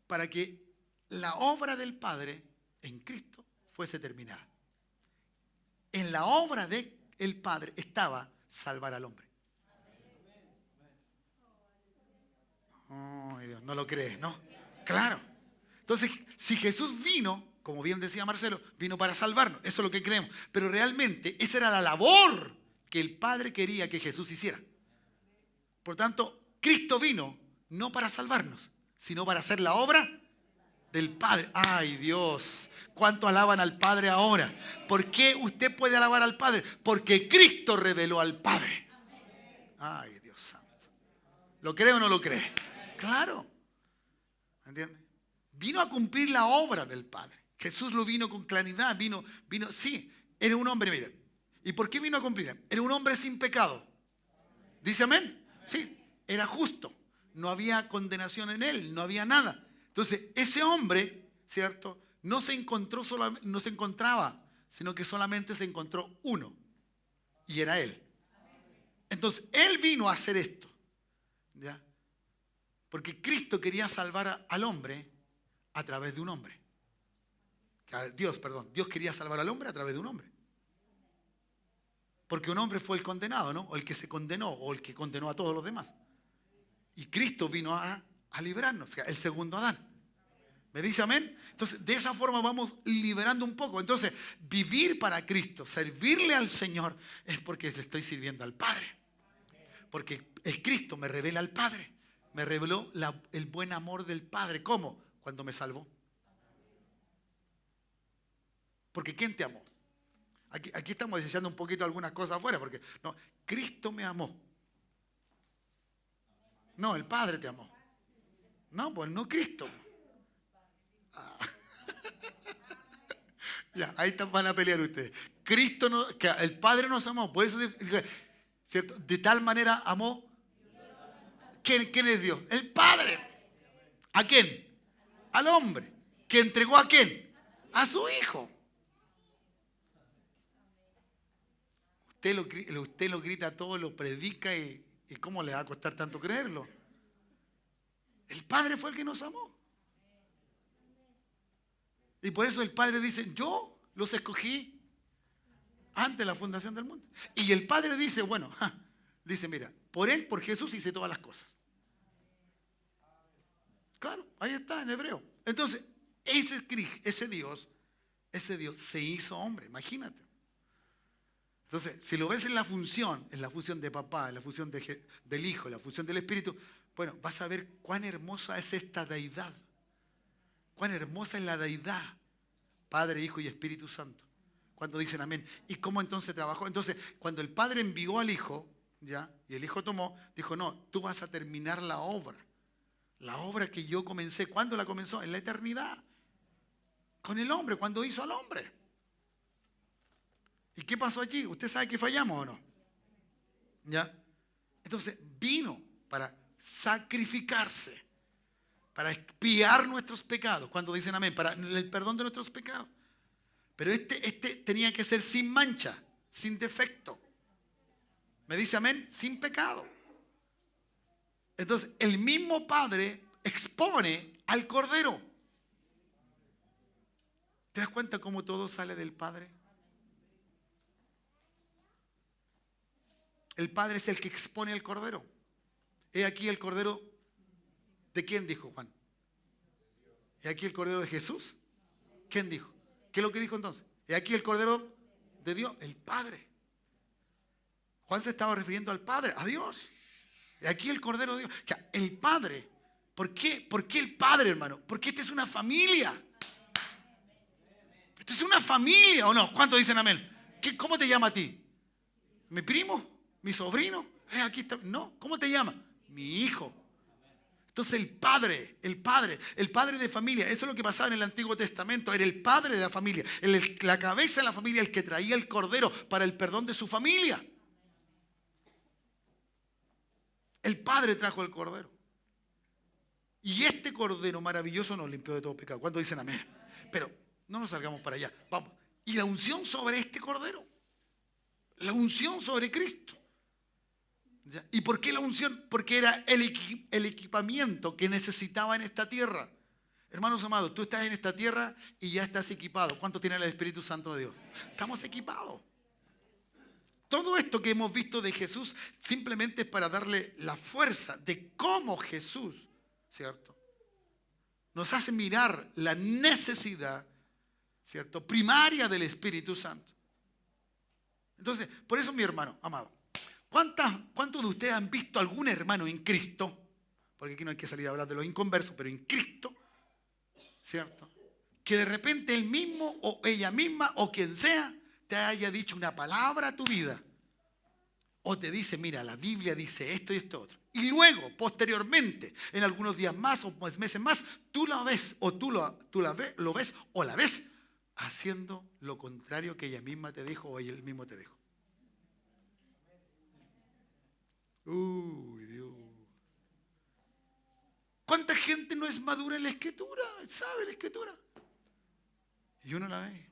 para que la obra del Padre en Cristo fuese terminada. En la obra del Padre estaba salvar al hombre. Ay, Dios, no lo crees, ¿no? Claro. Entonces, si Jesús vino, como bien decía Marcelo, vino para salvarnos. Eso es lo que creemos. Pero realmente esa era la labor que el Padre quería que Jesús hiciera. Por tanto, Cristo vino no para salvarnos, sino para hacer la obra del Padre. Ay, Dios, ¿cuánto alaban al Padre ahora? ¿Por qué usted puede alabar al Padre? Porque Cristo reveló al Padre. Ay, Dios santo. ¿Lo cree o no lo cree? Claro. ¿Entiende? Vino a cumplir la obra del Padre. Jesús lo vino con claridad, vino, sí, era un hombre, mire. ¿Y por qué vino a cumplir? Era un hombre sin pecado. ¿Dice amén? Sí, era justo. No había condenación en él, no había nada. Entonces, ese hombre, ¿cierto? No se encontraba, sino que solamente se encontró uno. Y era él. Entonces, él vino a hacer esto. ¿Ya? Porque Cristo quería salvar al hombre a través de un hombre. Dios quería salvar al hombre a través de un hombre. Porque un hombre fue el condenado, ¿no? O el que se condenó, o el que condenó a todos los demás. Y Cristo vino a librarnos, o sea, el segundo Adán. ¿Me dice amén? Entonces, de esa forma vamos liberando un poco. Entonces, vivir para Cristo, servirle al Señor, es porque le estoy sirviendo al Padre. Porque el Cristo me revela al Padre. Me reveló el buen amor del Padre. ¿Cómo? Cuando me salvó. Porque ¿quién te amó? Aquí estamos echando un poquito algunas cosas afuera, porque no, Cristo me amó. No, el Padre te amó. No, pues no Cristo. Ah. Ya, ahí van a pelear ustedes. Que el Padre nos amó, por eso, ¿cierto? De tal manera amó. ¿Quién es Dios? El Padre. ¿A quién? Al hombre. ¿Que entregó a quién? A su Hijo. Usted lo grita todo, lo predica y ¿cómo le va a costar tanto creerlo? El Padre fue el que nos amó. Y por eso el Padre dice, yo los escogí antes de la fundación del mundo. Y el Padre dice, bueno, dice, mira, por Él, por Jesús hice todas las cosas. Claro, ahí está en hebreo. Entonces, ese Dios se hizo hombre, imagínate. Entonces, si lo ves en la función de papá, en la función del Hijo, en la función del Espíritu, bueno, vas a ver cuán hermosa es esta deidad. Cuán hermosa es la deidad, Padre, Hijo y Espíritu Santo. Cuando dicen amén. ¿Y cómo entonces trabajó? Entonces, cuando el Padre envió al Hijo, ¿ya? Y el Hijo tomó, dijo, no, tú vas a terminar la obra. La obra que yo comencé. ¿Cuándo la comenzó? En la eternidad. Con el hombre, cuando hizo al hombre. ¿Y qué pasó allí? ¿Usted sabe que fallamos o no? ¿Ya? Entonces, vino para sacrificarse, para expiar nuestros pecados. Cuando dicen amén, para el perdón de nuestros pecados. Pero este tenía que ser sin mancha, sin defecto. ¿Me dice amén? Sin pecado. Entonces, el mismo Padre expone al Cordero. ¿Te das cuenta cómo todo sale del Padre? El Padre es el que expone al Cordero. He aquí el Cordero, ¿de quién dijo Juan? ¿He aquí el Cordero de Jesús? ¿Quién dijo? ¿Qué es lo que dijo entonces? ¿He aquí el Cordero de Dios? El Padre. Juan se estaba refiriendo al Padre, a Dios. ¿He aquí el Cordero de Dios? El Padre. ¿Por qué? ¿Por qué el Padre, hermano? Porque esta es una familia. Esta es una familia, ¿o no? ¿Cuántos dicen amén? ¿Cómo te llama a ti? ¿Mi primo? ¿Mi sobrino? Aquí está. No, ¿cómo te llama? Mi hijo. Entonces el padre de familia, eso es lo que pasaba en el Antiguo Testamento, era el padre de la familia, la cabeza de la familia, el que traía el cordero para el perdón de su familia. El padre trajo el cordero. Y este cordero maravilloso nos limpió de todo pecado. ¿Cuántos dicen amén? Pero no nos salgamos para allá. Vamos. Y la unción sobre este cordero. La unción sobre Cristo. ¿Ya? ¿Y por qué la unción? Porque era el equipamiento que necesitaba en esta tierra. Hermanos amados, tú estás en esta tierra y ya estás equipado. ¿Cuánto tiene el Espíritu Santo de Dios? Estamos equipados. Todo esto que hemos visto de Jesús simplemente es para darle la fuerza de cómo Jesús, ¿cierto?, nos hace mirar la necesidad, ¿cierto?, primaria del Espíritu Santo. Entonces, por eso, mi hermano amado, ¿cuántos de ustedes han visto algún hermano en Cristo? Porque aquí no hay que salir a hablar de los inconversos, pero en Cristo, ¿cierto?, que de repente él mismo o ella misma o quien sea te haya dicho una palabra a tu vida. O te dice, mira, la Biblia dice esto y esto otro. Y luego, posteriormente, en algunos días más o meses más, tú la ves o lo ves o la ves haciendo lo contrario que ella misma te dijo o él mismo te dijo. Uy, Dios. ¿Cuánta gente no es madura en la Escritura? ¿Sabe la Escritura? Y uno la ve.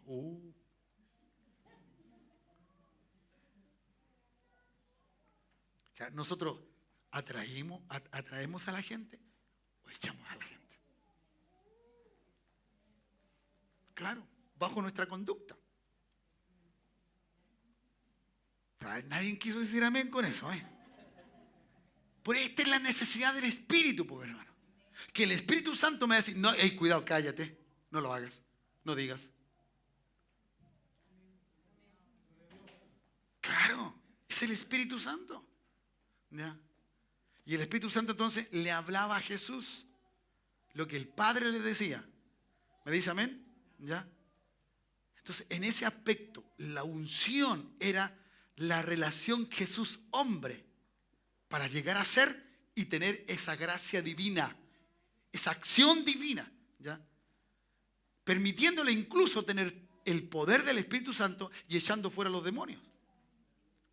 Nosotros atraemos a la gente o echamos a la gente. Claro, bajo nuestra conducta. Nadie quiso decir amén con eso, ¿eh? Por esta es la necesidad del Espíritu, pues, hermano. Que el Espíritu Santo me va a decir, no, hey, cuidado, cállate, no lo hagas, no digas. Claro, es el Espíritu Santo. ¿Ya? Y el Espíritu Santo entonces le hablaba a Jesús lo que el Padre le decía. ¿Me dice amén? ¿Ya? Entonces, en ese aspecto, la unción era la relación Jesús-hombre para llegar a ser y tener esa gracia divina, esa acción divina, ¿ya? Permitiéndole incluso tener el poder del Espíritu Santo y echando fuera a los demonios.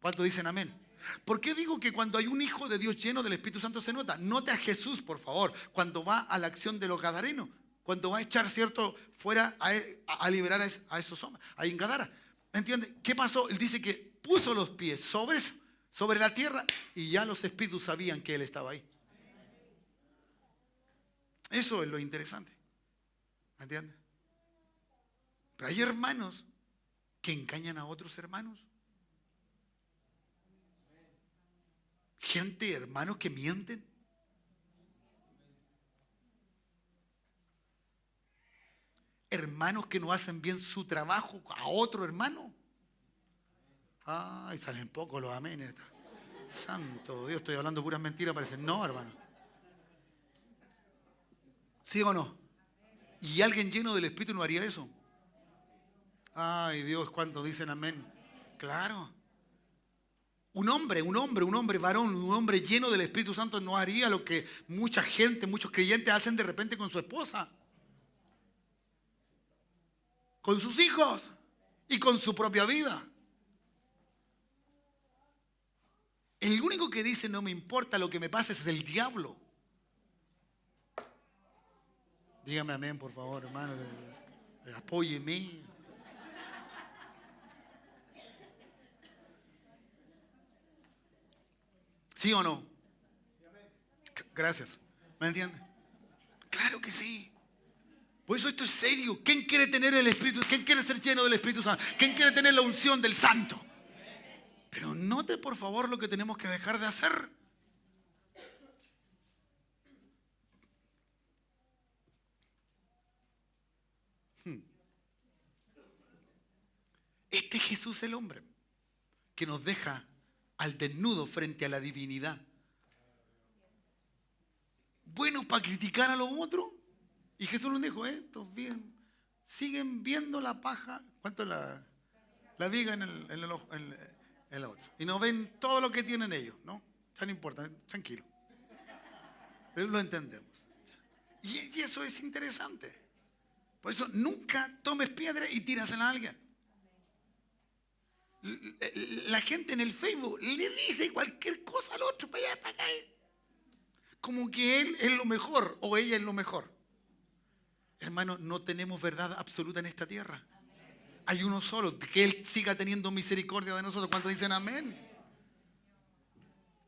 ¿Cuántos dicen amén? ¿Por qué digo que cuando hay un hijo de Dios lleno del Espíritu Santo se nota? Note a Jesús, por favor, cuando va a la acción de los gadarenos, cuando va a echar, ¿cierto?, fuera a liberar a esos hombres, ahí en Gadara. ¿Me entiende? ¿Qué pasó? Él dice que puso los pies sobre la tierra y ya los espíritus sabían que él estaba ahí. Eso es lo interesante. ¿Me entiende? Pero hay hermanos que engañan a otros hermanos. Gente, hermanos que mienten. Hermanos que no hacen bien su trabajo a otro hermano. Ay, salen poco los amenes. Santo Dios, estoy hablando puras mentiras, parece. No, hermano. ¿Sí o no? ¿Y alguien lleno del Espíritu no haría eso? Ay, Dios, ¿cuántos dicen amén? Claro. Un hombre varón, un hombre lleno del Espíritu Santo no haría lo que mucha gente, muchos creyentes hacen de repente con su esposa, con sus hijos y con su propia vida. El único que dice no me importa lo que me pase es el diablo. Dígame amén, por favor, hermano. Apóyeme. ¿Sí o no? Gracias. ¿Me entiende? Claro que sí. Por eso esto es serio. ¿Quién quiere tener el Espíritu? ¿Quién quiere ser lleno del Espíritu Santo? ¿Quién quiere tener la unción del Santo? Pero note por favor lo que tenemos que dejar de hacer. Este Jesús el hombre que nos deja al desnudo frente a la divinidad. Bueno para criticar a los otros. Y Jesús nos dijo, estos bien, siguen viendo la paja. ¿Cuánto es la viga en la otra? Y no ven todo lo que tienen ellos, ¿no? Ya no importa, tranquilo. Lo entendemos. Y eso es interesante. Por eso nunca tomes piedra y tírasela a alguien. La gente en el Facebook le dice cualquier cosa al otro, para allá, para acá. Como que él es lo mejor o ella es lo mejor. Hermano, no tenemos verdad absoluta en esta tierra. Hay uno solo, que Él siga teniendo misericordia de nosotros. ¿Cuántos dicen amén?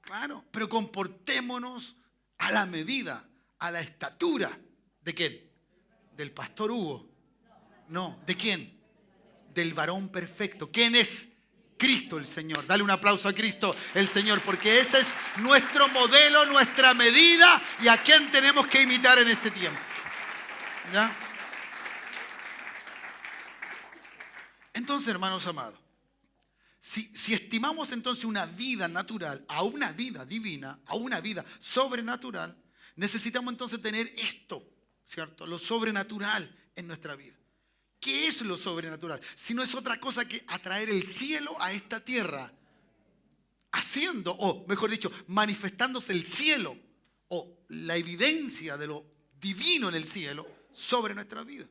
Claro, pero comportémonos a la medida, a la estatura. ¿De quién? ¿Del pastor Hugo? No, ¿de quién? Del varón perfecto. ¿Quién es? Cristo el Señor. Dale un aplauso a Cristo el Señor, porque ese es nuestro modelo, nuestra medida y a quién tenemos que imitar en este tiempo. ¿Ya? Entonces, hermanos amados, si estimamos entonces una vida natural a una vida divina, a una vida sobrenatural, necesitamos entonces tener esto, ¿cierto? Lo sobrenatural en nuestra vida. ¿Qué es lo sobrenatural? Si no es otra cosa que atraer el cielo a esta tierra, haciendo, o mejor dicho, manifestándose el cielo o la evidencia de lo divino en el cielo sobre nuestra vida.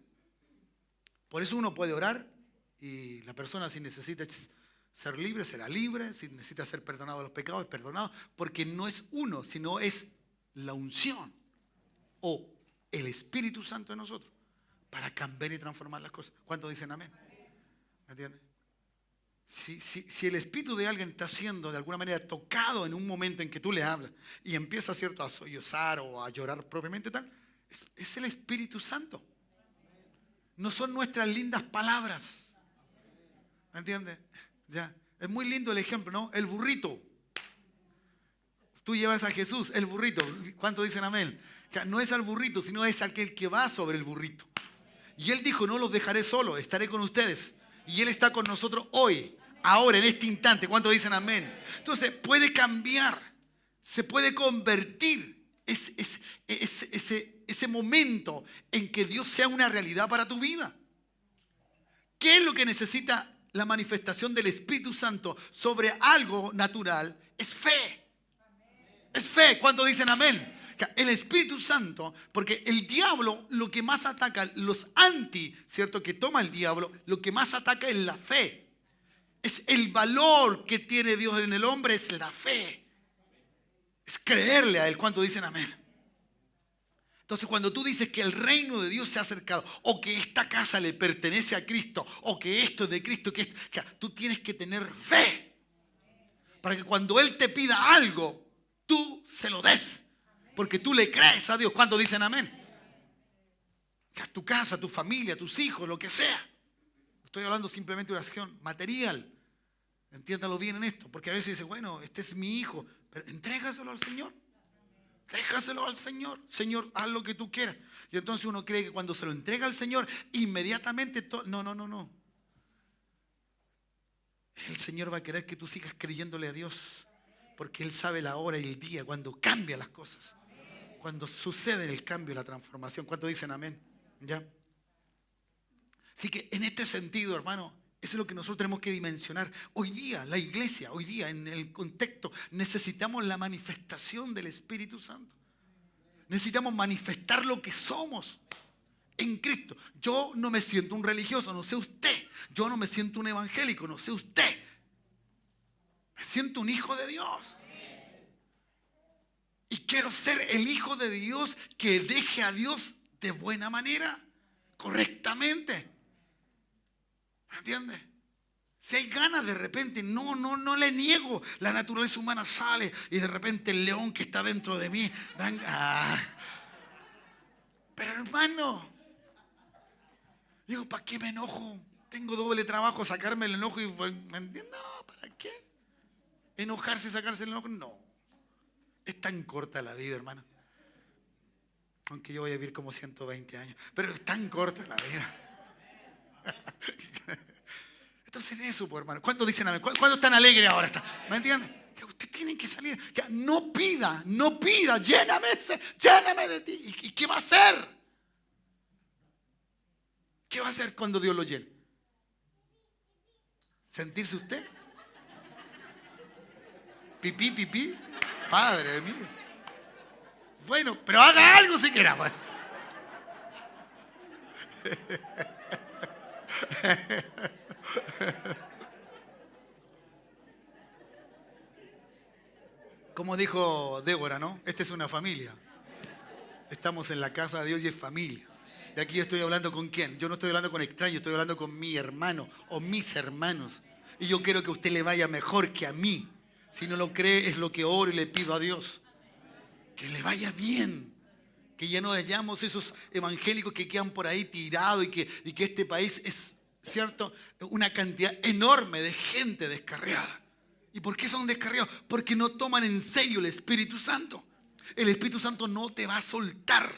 Por eso uno puede orar y la persona, si necesita ser libre, será libre. Si necesita ser perdonado de los pecados, es perdonado. Porque no es uno, sino es la unción o el Espíritu Santo de nosotros para cambiar y transformar las cosas. ¿Cuántos dicen amén? ¿Me entiendes? Si el espíritu de alguien está siendo de alguna manera tocado en un momento en que tú le hablas y empieza, ¿cierto?, a sollozar o a llorar propiamente tal, es el Espíritu Santo. No son nuestras lindas palabras. ¿Me entiendes? Ya. Es muy lindo el ejemplo, ¿no? El burrito. Tú llevas a Jesús, el burrito. ¿Cuántos dicen amén? No es al burrito, sino es aquel que va sobre el burrito. Y Él dijo, no los dejaré solos, estaré con ustedes. Y Él está con nosotros hoy, ahora, en este instante. ¿Cuántos dicen amén? Entonces, puede cambiar, se puede convertir ese momento en que Dios sea una realidad para tu vida. ¿Qué es lo que necesita la manifestación del Espíritu Santo sobre algo natural? Es fe. Es fe. ¿Cuántos dicen amén? El Espíritu Santo, porque el diablo lo que más ataca, los anti, ¿cierto?, que toma el diablo, lo que más ataca es la fe. Es el valor que tiene Dios en el hombre, es la fe. Es creerle a Él. ¿Cuántos dicen amén? Entonces, cuando tú dices que el reino de Dios se ha acercado, o que esta casa le pertenece a Cristo, o que esto es de Cristo, que tú tienes que tener fe para que cuando Él te pida algo, tú se lo des. Porque tú le crees a Dios. ¿Cuántos dicen amén? Que a tu casa, tu familia, tus hijos, lo que sea. Estoy hablando simplemente de oración material. Entiéndalo bien en esto. Porque a veces dice, bueno, este es mi hijo. Pero entrégaselo al Señor. Déjaselo al Señor. Señor, haz lo que tú quieras. Y entonces uno cree que cuando se lo entrega al Señor, inmediatamente... No. El Señor va a querer que tú sigas creyéndole a Dios. Porque Él sabe la hora y el día cuando cambia las cosas. Cuando sucede el cambio y la transformación. ¿Cuántos dicen amén? ¿Ya? Así que en este sentido, hermano, eso es lo que nosotros tenemos que dimensionar. Hoy día, la iglesia, hoy día, en el contexto, necesitamos la manifestación del Espíritu Santo. Necesitamos manifestar lo que somos en Cristo. Yo no me siento un religioso, no sé usted. Yo no me siento un evangélico, no sé usted. Me siento un hijo de Dios. Y quiero ser el hijo de Dios que deje a Dios de buena manera, correctamente. ¿Me entiendes? Si hay ganas de repente, no le niego. La naturaleza humana sale y de repente el león que está dentro de mí. Pero hermano, digo, ¿para qué me enojo? Tengo doble trabajo, sacarme el enojo y... ¿me entiendes? No, ¿para qué? Enojarse y sacarse el enojo, no. Es tan corta la vida, hermano. Aunque yo voy a vivir como 120 años. Pero es tan corta la vida. Entonces eso, pues, hermano. ¿Cuántos dicen amén? ¿Cuántos están alegres ahora? ¿Me entienden? Que usted tiene que salir. Que no pida. Lléname de ti. ¿Y qué va a hacer? ¿Qué va a hacer cuando Dios lo llene? ¿Sentirse usted? ¿Pipí? Padre mío. Bueno, pero haga algo siquiera. Pues. Como dijo Débora, ¿no? Esta es una familia. Estamos en la casa de Dios y es familia. Y aquí yo estoy hablando con quién. Yo no estoy hablando con extraños, estoy hablando con mi hermano o mis hermanos. Y yo quiero que a usted le vaya mejor que a mí. Si no lo cree, es lo que oro y le pido a Dios. Que le vaya bien. Que ya no hayamos esos evangélicos que quedan por ahí tirados y que este país es, ¿cierto?, una cantidad enorme de gente descarriada. ¿Y por qué son descarriados? Porque no toman en serio el Espíritu Santo. El Espíritu Santo no te va a soltar.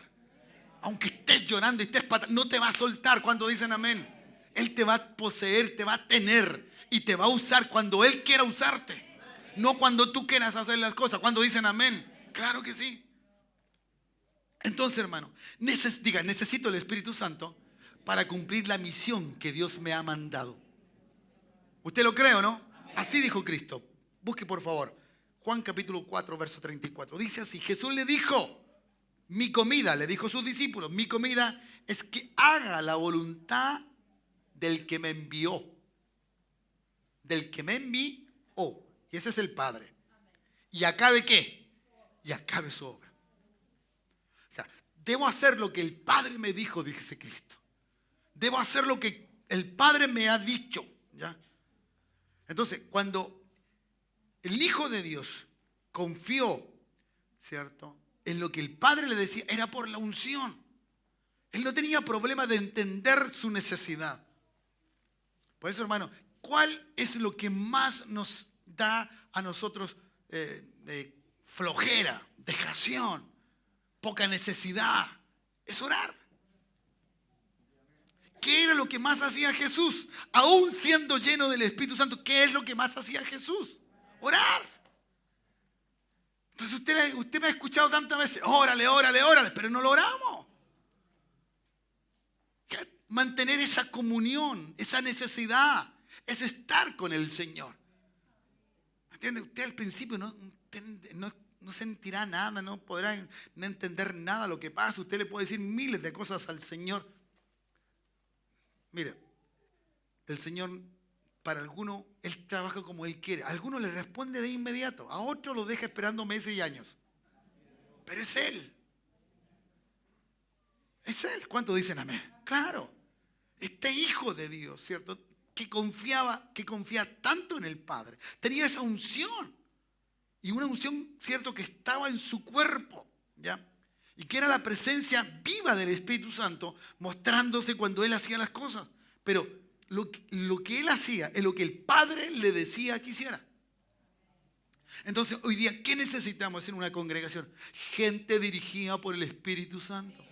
Aunque estés llorando y estés patando, no te va a soltar cuando dicen amén. Él te va a poseer, te va a tener y te va a usar cuando Él quiera usarte. No cuando tú quieras hacer las cosas. Cuando dicen amén. Claro que sí. Entonces, hermano, necesito el Espíritu Santo para cumplir la misión que Dios me ha mandado. ¿Usted lo cree o no? Así dijo Cristo. Busque por favor Juan capítulo 4, verso 34. Dice así: Jesús le dijo, mi comida, le dijo a sus discípulos, mi comida es que haga la voluntad del que me envió. Del que me envió. Y ese es el Padre. ¿Y acabe qué? Y acabe su obra. O sea, debo hacer lo que el Padre me dijo, dice Cristo. Debo hacer lo que el Padre me ha dicho. ¿Ya? Entonces, cuando el Hijo de Dios confió, ¿cierto?, en lo que el Padre le decía, era por la unción. Él no tenía problema de entender su necesidad. Por eso, hermano, ¿cuál es lo que más nos da a nosotros flojera, dejación, poca necesidad? Es orar. ¿Qué era lo que más hacía Jesús? Aún siendo lleno del Espíritu Santo, ¿qué es lo que más hacía Jesús? Orar. Entonces usted me ha escuchado tantas veces, órale, órale, órale, pero no lo oramos. Mantener esa comunión, esa necesidad, es estar con el Señor. ¿Entiende? Usted al principio no sentirá nada, no podrá entender nada de lo que pasa. Usted le puede decir miles de cosas al Señor. Mire, el Señor, para algunos, Él trabaja como Él quiere. A algunos le responde de inmediato, a otros lo deja esperando meses y años. Pero es Él. Es Él. ¿Cuántos dicen amén? Claro. Este Hijo de Dios, ¿cierto?, que confía tanto en el Padre, tenía esa unción. Y una unción, ¿cierto?, que estaba en su cuerpo, ¿ya? Y que era la presencia viva del Espíritu Santo mostrándose cuando Él hacía las cosas. Pero lo que Él hacía es lo que el Padre le decía que hiciera. Entonces, hoy día, ¿qué necesitamos en una congregación? Gente dirigida por el Espíritu Santo.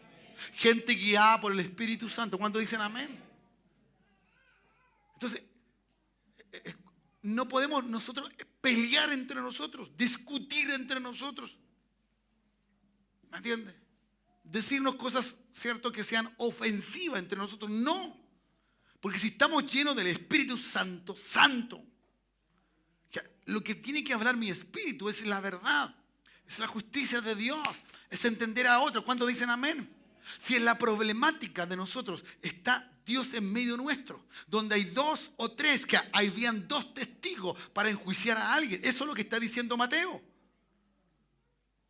Gente guiada por el Espíritu Santo. ¿Cuántos dicen amén? Entonces, no podemos nosotros pelear entre nosotros, discutir entre nosotros. ¿Me entiende? Decirnos cosas, ¿cierto?, que sean ofensivas entre nosotros. No. Porque si estamos llenos del Espíritu Santo, lo que tiene que hablar mi espíritu es la verdad, es la justicia de Dios, es entender a otros. ¿Cuántos dicen amén? Si en la problemática de nosotros está Dios en medio nuestro, donde hay 2 o 3, que habían 2 testigos para enjuiciar a alguien. Eso es lo que está diciendo Mateo.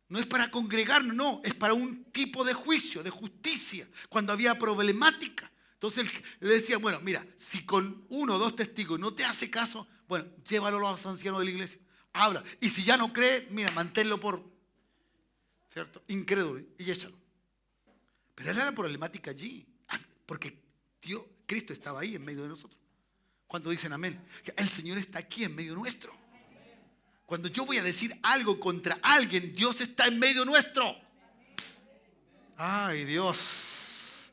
No es para congregarnos, no, es para un tipo de juicio, de justicia, cuando había problemática. Entonces él le decía, bueno, mira, si con 1 o 2 testigos no te hace caso, bueno, llévalo a los ancianos de la iglesia, habla. Y si ya no cree, mira, manténlo por, ¿cierto?, incrédulo y échalo. Pero era la problemática allí, porque Cristo estaba ahí en medio de nosotros. Cuando dicen amén, el Señor está aquí en medio nuestro. Cuando yo voy a decir algo contra alguien, Dios está en medio nuestro. Ay, Dios.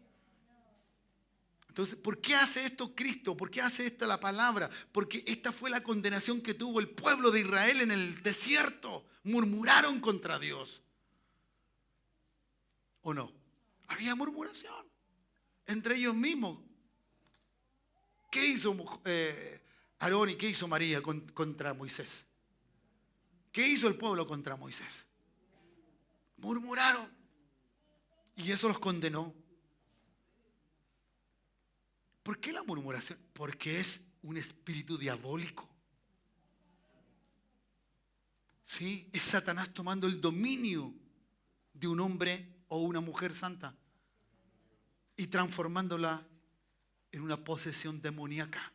Entonces, ¿por qué hace esto Cristo? ¿Por qué hace esto la palabra? Porque esta fue la condenación que tuvo el pueblo de Israel en el desierto. Murmuraron contra Dios. ¿O no? Había murmuración entre ellos mismos. ¿Qué hizo Aarón y qué hizo María contra Moisés? ¿Qué hizo el pueblo contra Moisés? Murmuraron. Y eso los condenó. ¿Por qué la murmuración? Porque es un espíritu diabólico. ¿Sí? Es Satanás tomando el dominio de un hombre o una mujer santa y transformándola en una posesión demoníaca.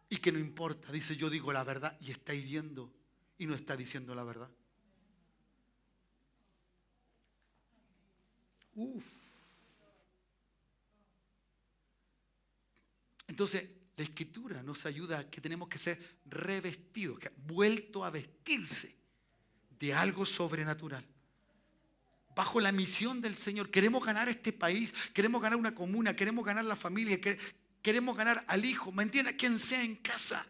Y que no importa, dice, yo digo la verdad, y está hiriendo y no está diciendo la verdad. Entonces, la Escritura nos ayuda a que tenemos que ser revestidos, que vuelto a vestirse de algo sobrenatural. Bajo la misión del Señor, queremos ganar este país, queremos ganar una comuna, queremos ganar la familia, queremos ganar al hijo, ¿me entiendes? Quien sea en casa,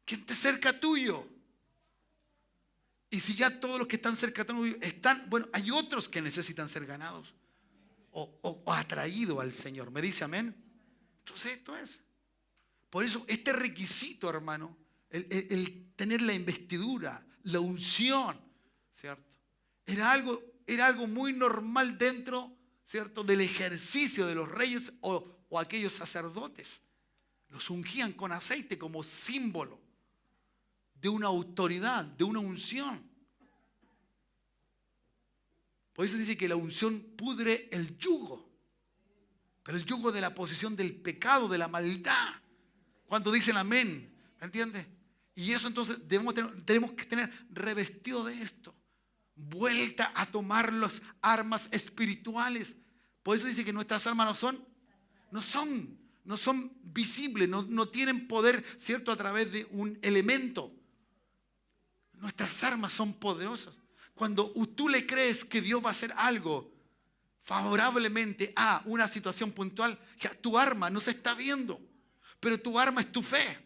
quien esté cerca tuyo. Y si ya todos los que están cerca tuyo están, bueno, hay otros que necesitan ser ganados o atraídos al Señor. ¿Me dice amén? Entonces esto es. Por eso este requisito, hermano, el tener la investidura, la unción, ¿cierto? Era algo muy normal dentro, ¿cierto?, del ejercicio de los reyes o aquellos sacerdotes. Los ungían con aceite como símbolo de una autoridad, de una unción. Por eso dice que la unción pudre el yugo, pero el yugo de la posesión del pecado, de la maldad. Cuando dicen amén, ¿me entiendes? Y eso entonces tenemos que tener revestido de esto. Vuelta a tomar las armas espirituales. Por eso dice que nuestras armas no son visibles, no tienen poder, ¿cierto?, a través de un elemento. Nuestras armas son poderosas. Cuando tú le crees que Dios va a hacer algo favorablemente a una situación puntual, tu arma no se está viendo, pero tu arma es tu fe.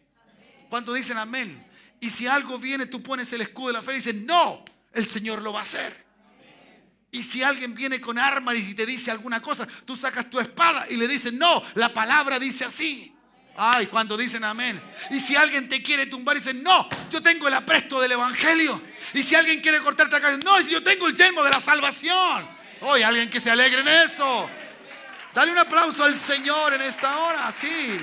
¿Cuántos dicen amén? Y si algo viene, tú pones el escudo de la fe y dices, no, el Señor lo va a hacer. Y si alguien viene con armas y te dice alguna cosa, tú sacas tu espada y le dices, no, la palabra dice así. Ay, cuando dicen amén. Y si alguien te quiere tumbar y dice, no, yo tengo el apresto del evangelio. Y si alguien quiere cortarte la cabeza, no, yo tengo el yelmo de la salvación. Hoy alguien que se alegre en eso. Dale un aplauso al Señor en esta hora, sí.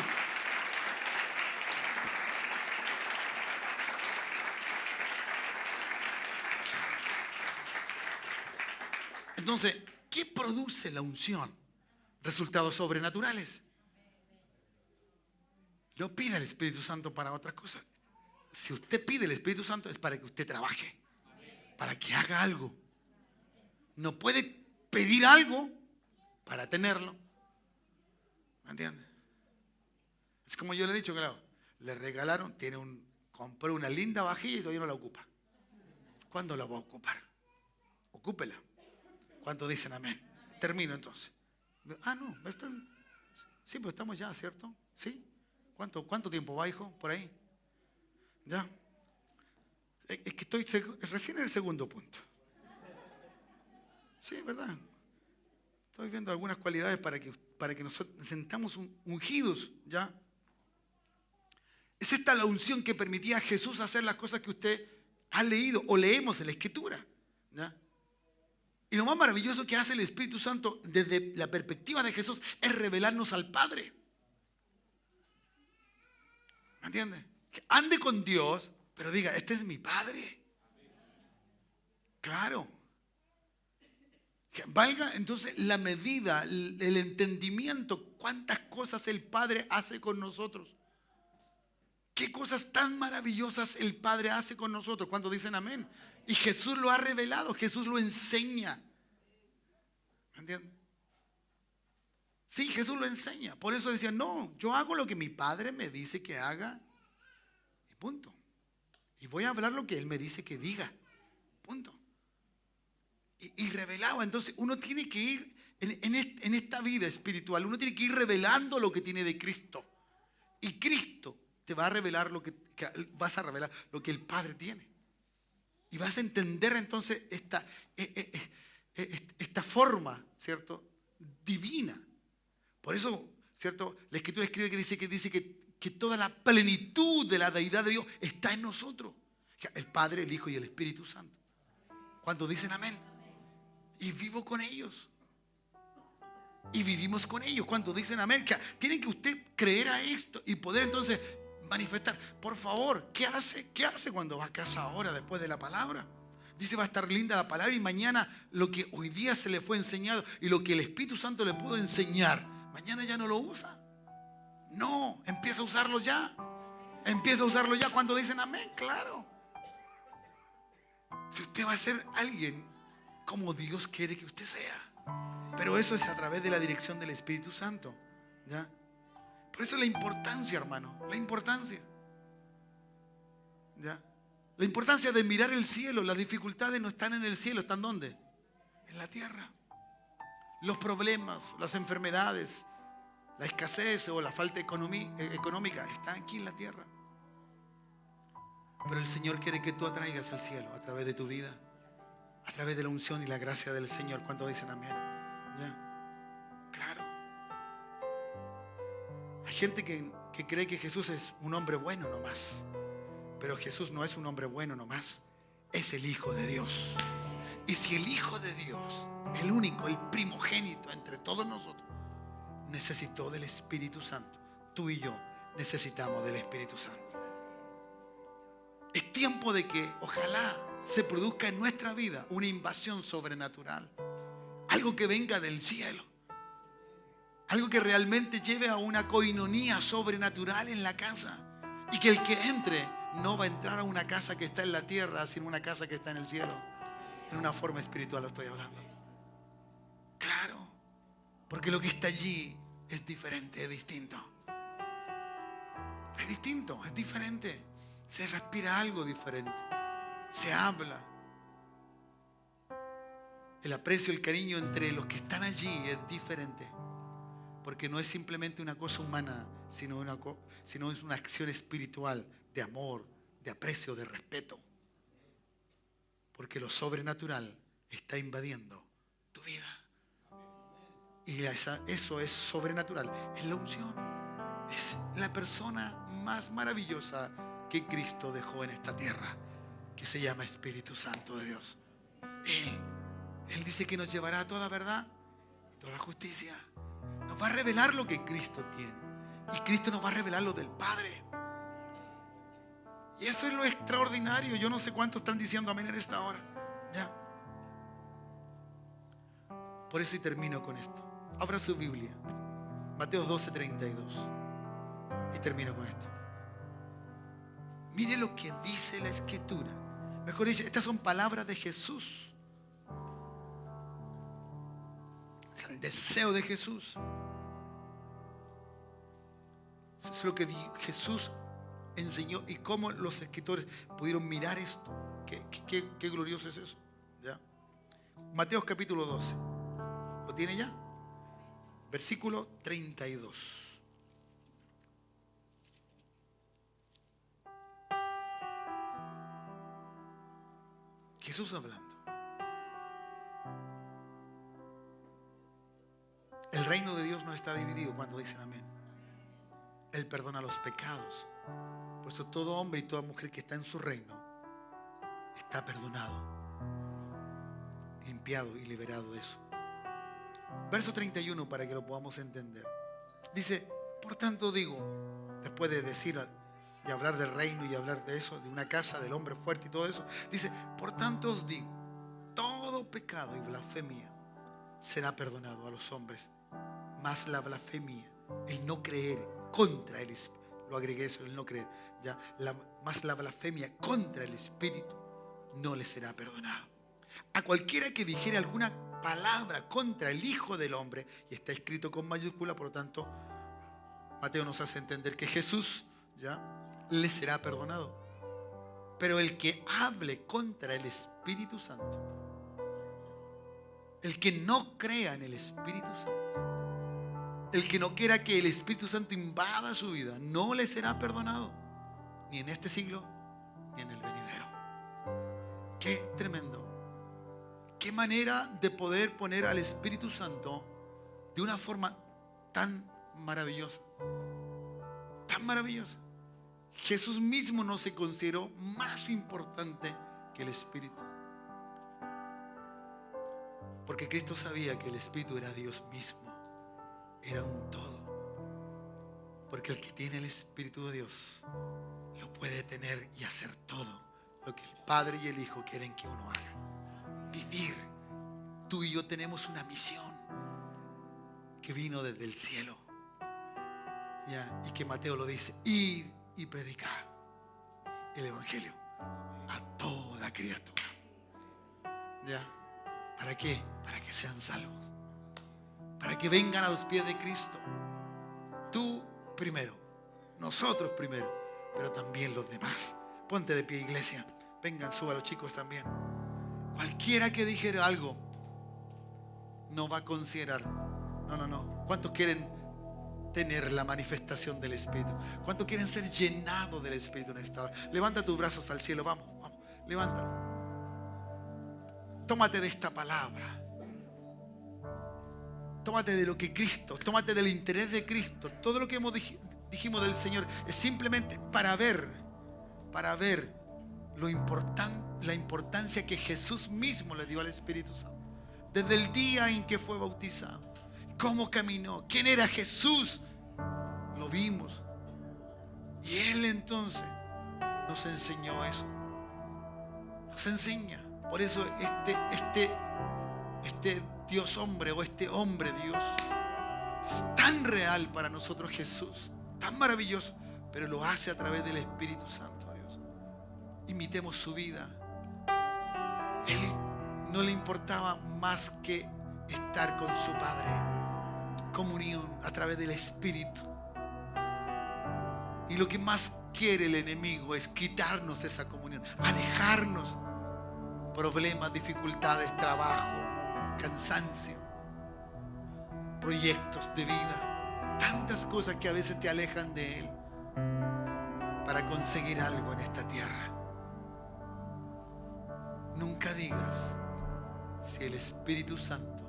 Entonces, ¿qué produce la unción? Resultados sobrenaturales. No pida el Espíritu Santo para otra cosa. Si usted pide el Espíritu Santo es para que usted trabaje, para que haga algo. No puede pedir algo para tenerlo. ¿Me entiende? Es como yo le he dicho, claro, le regalaron, compró una linda vajilla y todavía no la ocupa. ¿Cuándo la va a ocupar? Ocúpela. ¿Cuántos dicen amén? Termino entonces. No, sí, pues estamos ya, ¿cierto? ¿Sí? ¿Cuánto tiempo va, hijo? Por ahí. ¿Ya? Es que estoy recién en el segundo punto. Sí, es verdad. Estoy viendo algunas cualidades para que nos sentamos ungidos, ¿ya? Es esta la unción que permitía a Jesús hacer las cosas que usted ha leído o leemos en la Escritura, ¿ya? Y lo más maravilloso que hace el Espíritu Santo desde la perspectiva de Jesús es revelarnos al Padre. ¿Me entiende? Que ande con Dios, pero diga, este es mi Padre. Claro. Que valga entonces la medida, el entendimiento, cuántas cosas el Padre hace con nosotros. Qué cosas tan maravillosas el Padre hace con nosotros. ¿Cuántos dicen amén? Y Jesús lo ha revelado, Jesús lo enseña. ¿Me entienden? Sí, Jesús lo enseña. Por eso decía, no, yo hago lo que mi Padre me dice que haga. Y punto. Y voy a hablar lo que Él me dice que diga. Punto. Y revelado. Entonces uno tiene que ir en esta vida espiritual. Uno tiene que ir revelando lo que tiene de Cristo. Y Cristo te va a revelar vas a revelar lo que el Padre tiene. Y vas a entender entonces esta forma, ¿cierto?, divina. Por eso, ¿cierto?, la Escritura escribe que dice que toda la plenitud de la deidad de Dios está en nosotros. El Padre, el Hijo y el Espíritu Santo. Cuando dicen amén. Y vivo con ellos. Y vivimos con ellos. Cuando dicen amén. Tienen que usted creer a esto y poder entonces manifestar. Por favor, ¿qué hace? ¿Qué hace cuando va a casa ahora después de la palabra? Dice, va a estar linda la palabra y mañana lo que hoy día se le fue enseñado y lo que el Espíritu Santo le pudo enseñar, mañana ya no lo usa. No, empieza a usarlo ya. Empieza a usarlo ya cuando dicen amén, claro. Si usted va a ser alguien como Dios quiere que usted sea. Pero eso es a través de la dirección del Espíritu Santo, ¿ya? Por eso la importancia, hermano, la importancia, ¿ya? La importancia de mirar el cielo. Las dificultades no están en el cielo, ¿están dónde? En la tierra. Los problemas, las enfermedades, la escasez o la falta económica están aquí en la tierra. Pero el Señor quiere que tú atraigas el cielo a través de tu vida, a través de la unción y la gracia del Señor. Cuando dicen amén, ¿ya? Claro. Hay gente que cree que Jesús es un hombre bueno nomás. Pero Jesús no es un hombre bueno nomás. Es el Hijo de Dios. Y si el Hijo de Dios, el único, el primogénito entre todos nosotros, necesitó del Espíritu Santo, tú y yo necesitamos del Espíritu Santo. Es tiempo de que ojalá se produzca en nuestra vida una invasión sobrenatural. Algo que venga del cielo. Algo que realmente lleve a una coinonía sobrenatural en la casa. Y que el que entre no va a entrar a una casa que está en la tierra, sino una casa que está en el cielo. En una forma espiritual lo estoy hablando. Claro. Porque lo que está allí es diferente, es distinto. Es distinto, es diferente. Se respira algo diferente. Se habla. El aprecio, el cariño entre los que están allí es diferente. Porque no es simplemente una cosa humana, sino es una acción espiritual de amor, de aprecio, de respeto. Porque lo sobrenatural está invadiendo tu vida. Y eso es sobrenatural. Es la unción. Es la persona más maravillosa que Cristo dejó en esta tierra, que se llama Espíritu Santo de Dios. Él dice que nos llevará a toda verdad y toda justicia. Nos va a revelar lo que Cristo tiene. Y Cristo nos va a revelar lo del Padre. Y eso es lo extraordinario. Yo no sé cuántos están diciendo amén en esta hora. ¿Ya? Por eso y termino con esto. Abra su Biblia. Mateo 12:32. Y termino con esto. Mire lo que dice la Escritura. Mejor dicho, estas son palabras de Jesús. Es el deseo de Jesús. Eso es lo que Jesús enseñó y cómo los escritores pudieron mirar esto. Qué glorioso es eso. ¿Ya? Mateo capítulo 12. ¿Lo tiene ya? Versículo 32. Jesús hablando. El reino de Dios no está dividido cuando dicen amén. Él perdona los pecados. Por eso todo hombre y toda mujer que está en su reino está perdonado, limpiado y liberado de eso. Verso 31 para que lo podamos entender. Dice, por tanto digo, después de decir y hablar del reino y hablar de eso, de una casa, del hombre fuerte y todo eso, dice, por tanto os digo, todo pecado y blasfemia será perdonado a los hombres, mas la blasfemia, el no creer contra el Espíritu, lo agregué eso, el no creer, ya, más la blasfemia contra el Espíritu no le será perdonado. A cualquiera que dijere alguna palabra contra el Hijo del Hombre, y está escrito con mayúscula, por lo tanto, Mateo nos hace entender que Jesús ya le será perdonado. Pero el que hable contra el Espíritu Santo, el que no crea en el Espíritu Santo, el que no quiera que el Espíritu Santo invada su vida, no le será perdonado, ni en este siglo, ni en el venidero. Qué tremendo. Qué manera de poder poner al Espíritu Santo de una forma tan maravillosa. Tan maravillosa. Jesús mismo no se consideró más importante que el Espíritu. Porque Cristo sabía que el Espíritu era Dios mismo. Era un todo. Porque el que tiene el Espíritu de Dios lo puede tener y hacer todo lo que el Padre y el Hijo quieren que uno haga. Vivir. Tú y yo tenemos una misión que vino desde el cielo. ¿Ya? Y que Mateo lo dice: ir y predicar el Evangelio a toda criatura. ¿Ya? ¿Para qué? Para que sean salvos. Para que vengan a los pies de Cristo. Tú primero, nosotros primero, pero también los demás. Ponte de pie, iglesia. Vengan, suba los chicos también. Cualquiera que dijera algo no va a considerar. No. ¿Cuántos quieren tener la manifestación del Espíritu? ¿Cuántos quieren ser llenados del Espíritu en esta hora? Levanta tus brazos al cielo, vamos, levántalo. Tómate de esta palabra. Tómate de lo que Cristo, tómate del interés de Cristo. Todo lo que dijimos del Señor es simplemente para ver la importancia que Jesús mismo le dio al Espíritu Santo. Desde el día en que fue bautizado, cómo caminó, quién era Jesús, lo vimos. Y Él entonces nos enseñó eso. Nos enseña. Por eso este Dios hombre o este hombre Dios es tan real para nosotros, Jesús, tan maravilloso, pero lo hace a través del Espíritu Santo de Dios. Imitemos su vida. Él no le importaba más que estar con su Padre, comunión a través del Espíritu. Y lo que más quiere el enemigo es quitarnos esa comunión, alejarnos. Problemas, dificultades, trabajo, cansancio, proyectos de vida, tantas cosas que a veces te alejan de Él para conseguir algo en esta tierra. Nunca digas si el Espíritu Santo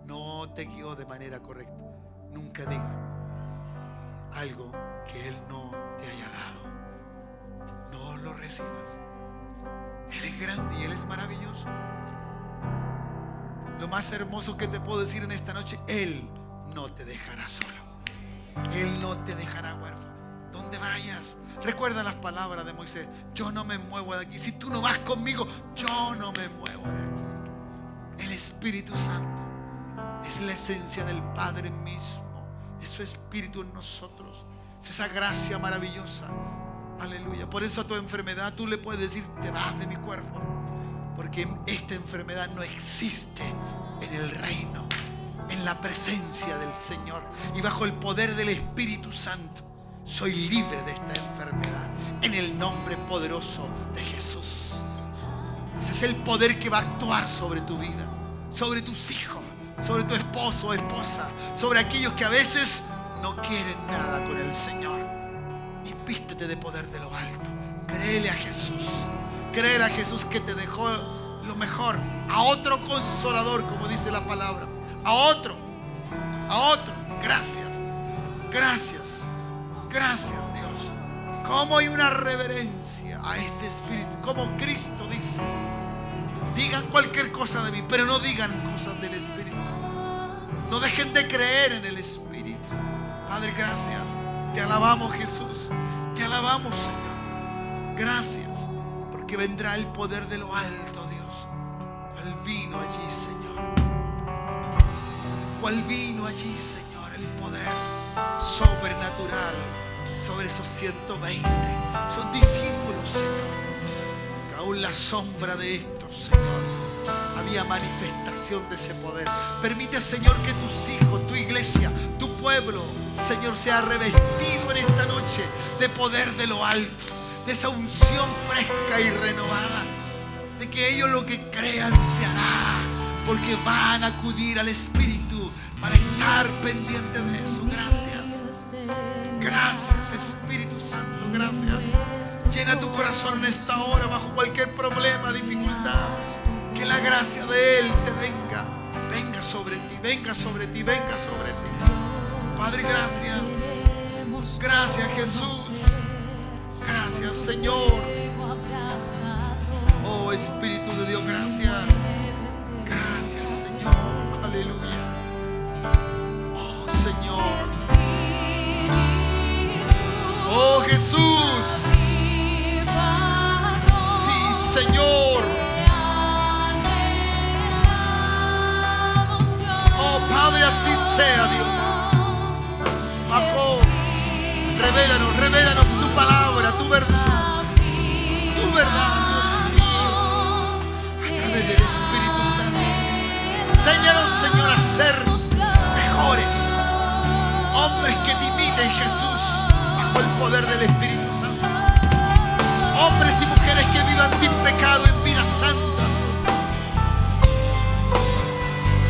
no te guió de manera correcta. Nunca digas algo que Él no te haya dado. No lo recibas. Él es grande y Él es maravilloso. Lo más hermoso que te puedo decir en esta noche: Él no te dejará solo. Él no te dejará huérfano. Donde vayas, recuerda las palabras de Moisés: yo no me muevo de aquí. Si tú no vas conmigo, yo no me muevo de aquí. El Espíritu Santo es la esencia del Padre mismo. Es su Espíritu en nosotros. Es esa gracia maravillosa. Aleluya. Por eso a tu enfermedad tú le puedes decir: te vas de mi cuerpo. Porque esta enfermedad no existe en el reino, en la presencia del Señor. Y bajo el poder del Espíritu Santo soy libre de esta enfermedad. En el nombre poderoso de Jesús. Ese es el poder que va a actuar sobre tu vida, sobre tus hijos, sobre tu esposo o esposa, sobre aquellos que a veces no quieren nada con el Señor. Vístete de poder de lo alto. Créele a Jesús. Créele a Jesús que te dejó lo mejor. A otro consolador, como dice la palabra. A otro. Gracias. Gracias, Dios. Como hay una reverencia a este Espíritu. Como Cristo dice: digan cualquier cosa de mí, pero no digan cosas del Espíritu. No dejen de creer en el Espíritu. Padre, gracias. Te alabamos, Jesús. Te alabamos, Señor. Gracias, porque vendrá el poder de lo alto, Dios. ¿Cuál vino allí, Señor? ¿Cuál vino allí, Señor? El poder sobrenatural sobre esos 120. Son discípulos, Señor. Que aún la sombra de estos, Señor, había manifestación de ese poder. Permite, Señor, que tus hijos, tu iglesia, tu pueblo, Señor, sea revestido en esta noche de poder de lo alto, de esa unción fresca y renovada, de que ellos lo que crean se hará, porque van a acudir al Espíritu para estar pendientes de eso. Gracias, Espíritu Santo, gracias. Llena tu corazón en esta hora bajo cualquier problema, dificultad. Que la gracia de Él te venga sobre ti, venga sobre ti. Padre, gracias. Gracias, Jesús. Gracias, Señor. Oh, Espíritu de Dios, gracias. Gracias, Señor. Aleluya. Oh, Señor. Oh, Jesús. Sí, Señor. Oh, Padre, así sea, Dios. Bajo, revélanos tu palabra, tu verdad, Dios mío, a través del Espíritu Santo. Enséñanos, Señor, a ser mejores, hombres que te imiten, Jesús, bajo el poder del Espíritu Santo. Hombres y mujeres que vivan sin pecado en vida santa.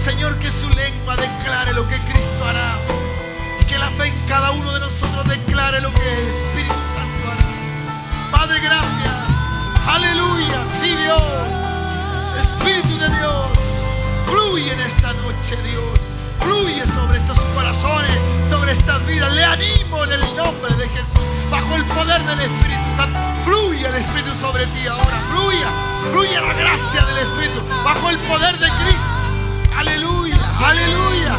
Señor, que su lengua declare lo que Cristo hará. Que la fe en cada uno de nosotros declare lo que el Espíritu Santo hará. Padre, gracias. Aleluya. Sí, Dios. Espíritu de Dios, fluye en esta noche, Dios. Fluye sobre estos corazones, sobre estas vidas. Le animo en el nombre de Jesús. Bajo el poder del Espíritu Santo. Fluye el Espíritu sobre ti ahora. Fluye la gracia del Espíritu. Bajo el poder de Cristo. Aleluya. Aleluya.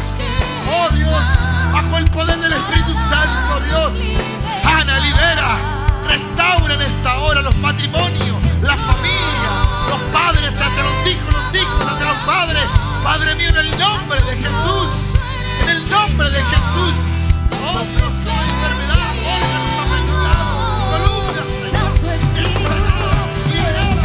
Oh Dios. Bajo el poder del Espíritu Santo, Dios, sana, libera, restaura en esta hora los matrimonios, la familia, los padres hacia los hijos hacia los padres. Padre mío, en el nombre de Jesús, en el nombre de Jesús. Oh Dios, toda enfermedad, órganos afectados, columnas, Señor, liberado, liberado.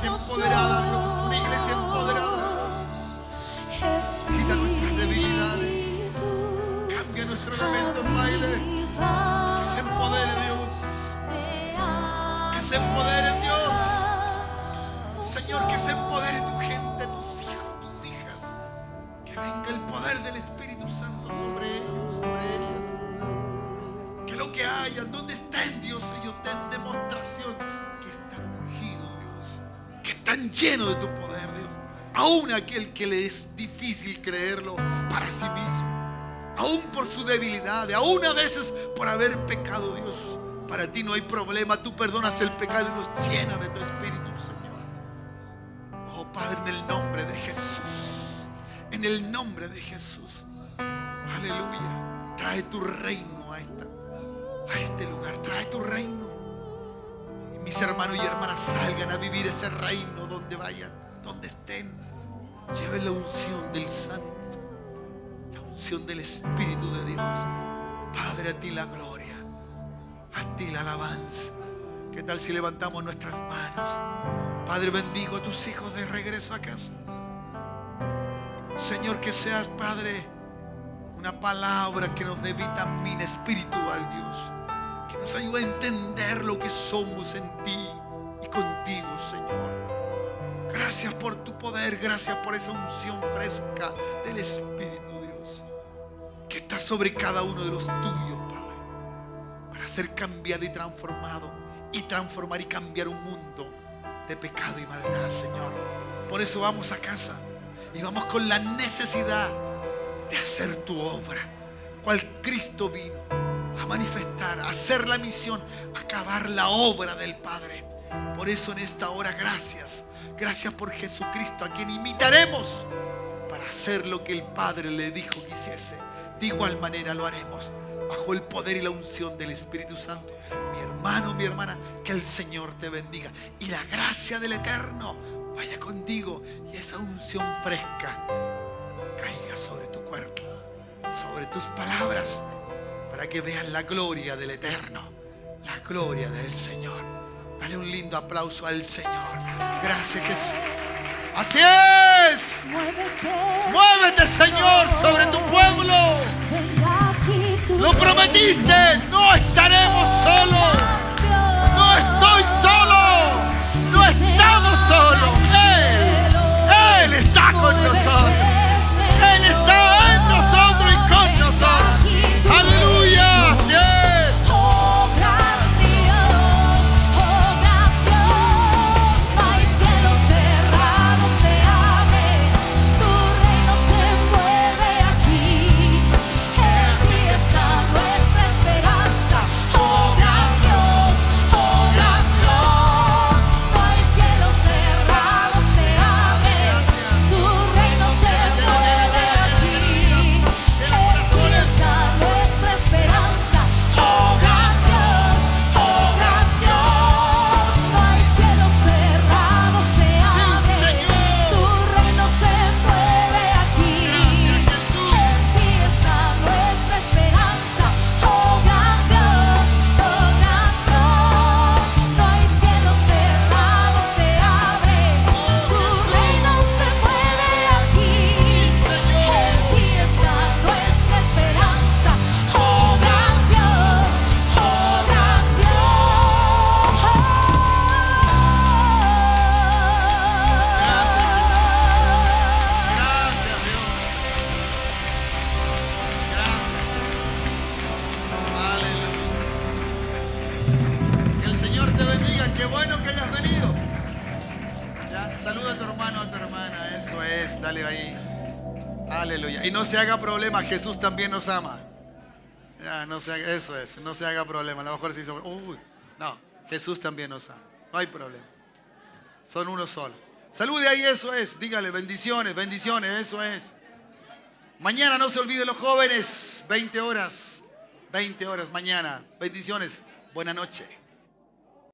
Empoderada, Dios, una iglesia empoderada. Quita nuestras debilidades. Cambia nuestro lamento en baile. Que se empodere, Dios. Que se empodere, Dios. Señor, que se empodere tu gente, tus hijos, tus hijas. Que venga el poder del Espíritu Santo sobre ellos, sobre ellas. Que lo que hayan, donde estén, Dios, ellos den demostración que están ungidos, Dios. Que están llenos de tu poder, Dios. Aún aquel que le es difícil creerlo para sí mismo, aún por su debilidad, aún a veces por haber pecado, Dios. Para ti no hay problema, tú perdonas el pecado y nos llenas de tu Espíritu, Señor. Oh Padre, en el nombre de Jesús, en el nombre de Jesús, aleluya, trae tu reino a este lugar, trae tu reino. Y mis hermanos y hermanas salgan a vivir ese reino donde vayan, donde estén. Lleven la unción del Santo, la unción del Espíritu de Dios. Padre, a ti la gloria, a ti la alabanza. ¿Qué tal si levantamos nuestras manos? Padre, bendigo a tus hijos de regreso a casa. Señor, que seas, Padre, una palabra que nos dé vitamina espiritual, Dios. Que nos ayude a entender lo que somos en ti y contigo, Señor. Gracias por tu poder, gracias por esa unción fresca del Espíritu, Dios, que está sobre cada uno de los tuyos, Padre, para ser cambiado y transformado, y transformar y cambiar un mundo de pecado y maldad, Señor. Por eso vamos a casa y vamos con la necesidad de hacer tu obra, cual Cristo vino a manifestar, a hacer la misión, a acabar la obra del Padre. Por eso en esta hora, gracias. Gracias por Jesucristo, a quien imitaremos para hacer lo que el Padre le dijo que hiciese. De igual manera lo haremos, bajo el poder y la unción del Espíritu Santo. Mi hermano, mi hermana, que el Señor te bendiga y la gracia del Eterno vaya contigo, y esa unción fresca caiga sobre tu cuerpo, sobre tus palabras, para que vean la gloria del Eterno, la gloria del Señor. Dale un lindo aplauso al Señor. Gracias, Jesús. Así es. Muévete, Señor, sobre tu pueblo. Lo prometiste. No estaremos solos. No estoy solo. No estamos solos. Él está con nosotros. Él está en nosotros y con nosotros. Aleluya. Y no se haga problema, Jesús también nos ama. Ya, no se haga, eso es, no se haga problema. A lo mejor se hizo, no, Jesús también nos ama. No hay problema. Son uno solo. Salude ahí, eso es. Dígale, bendiciones, bendiciones, eso es. Mañana no se olviden los jóvenes, 20 horas mañana. Bendiciones, buena noche.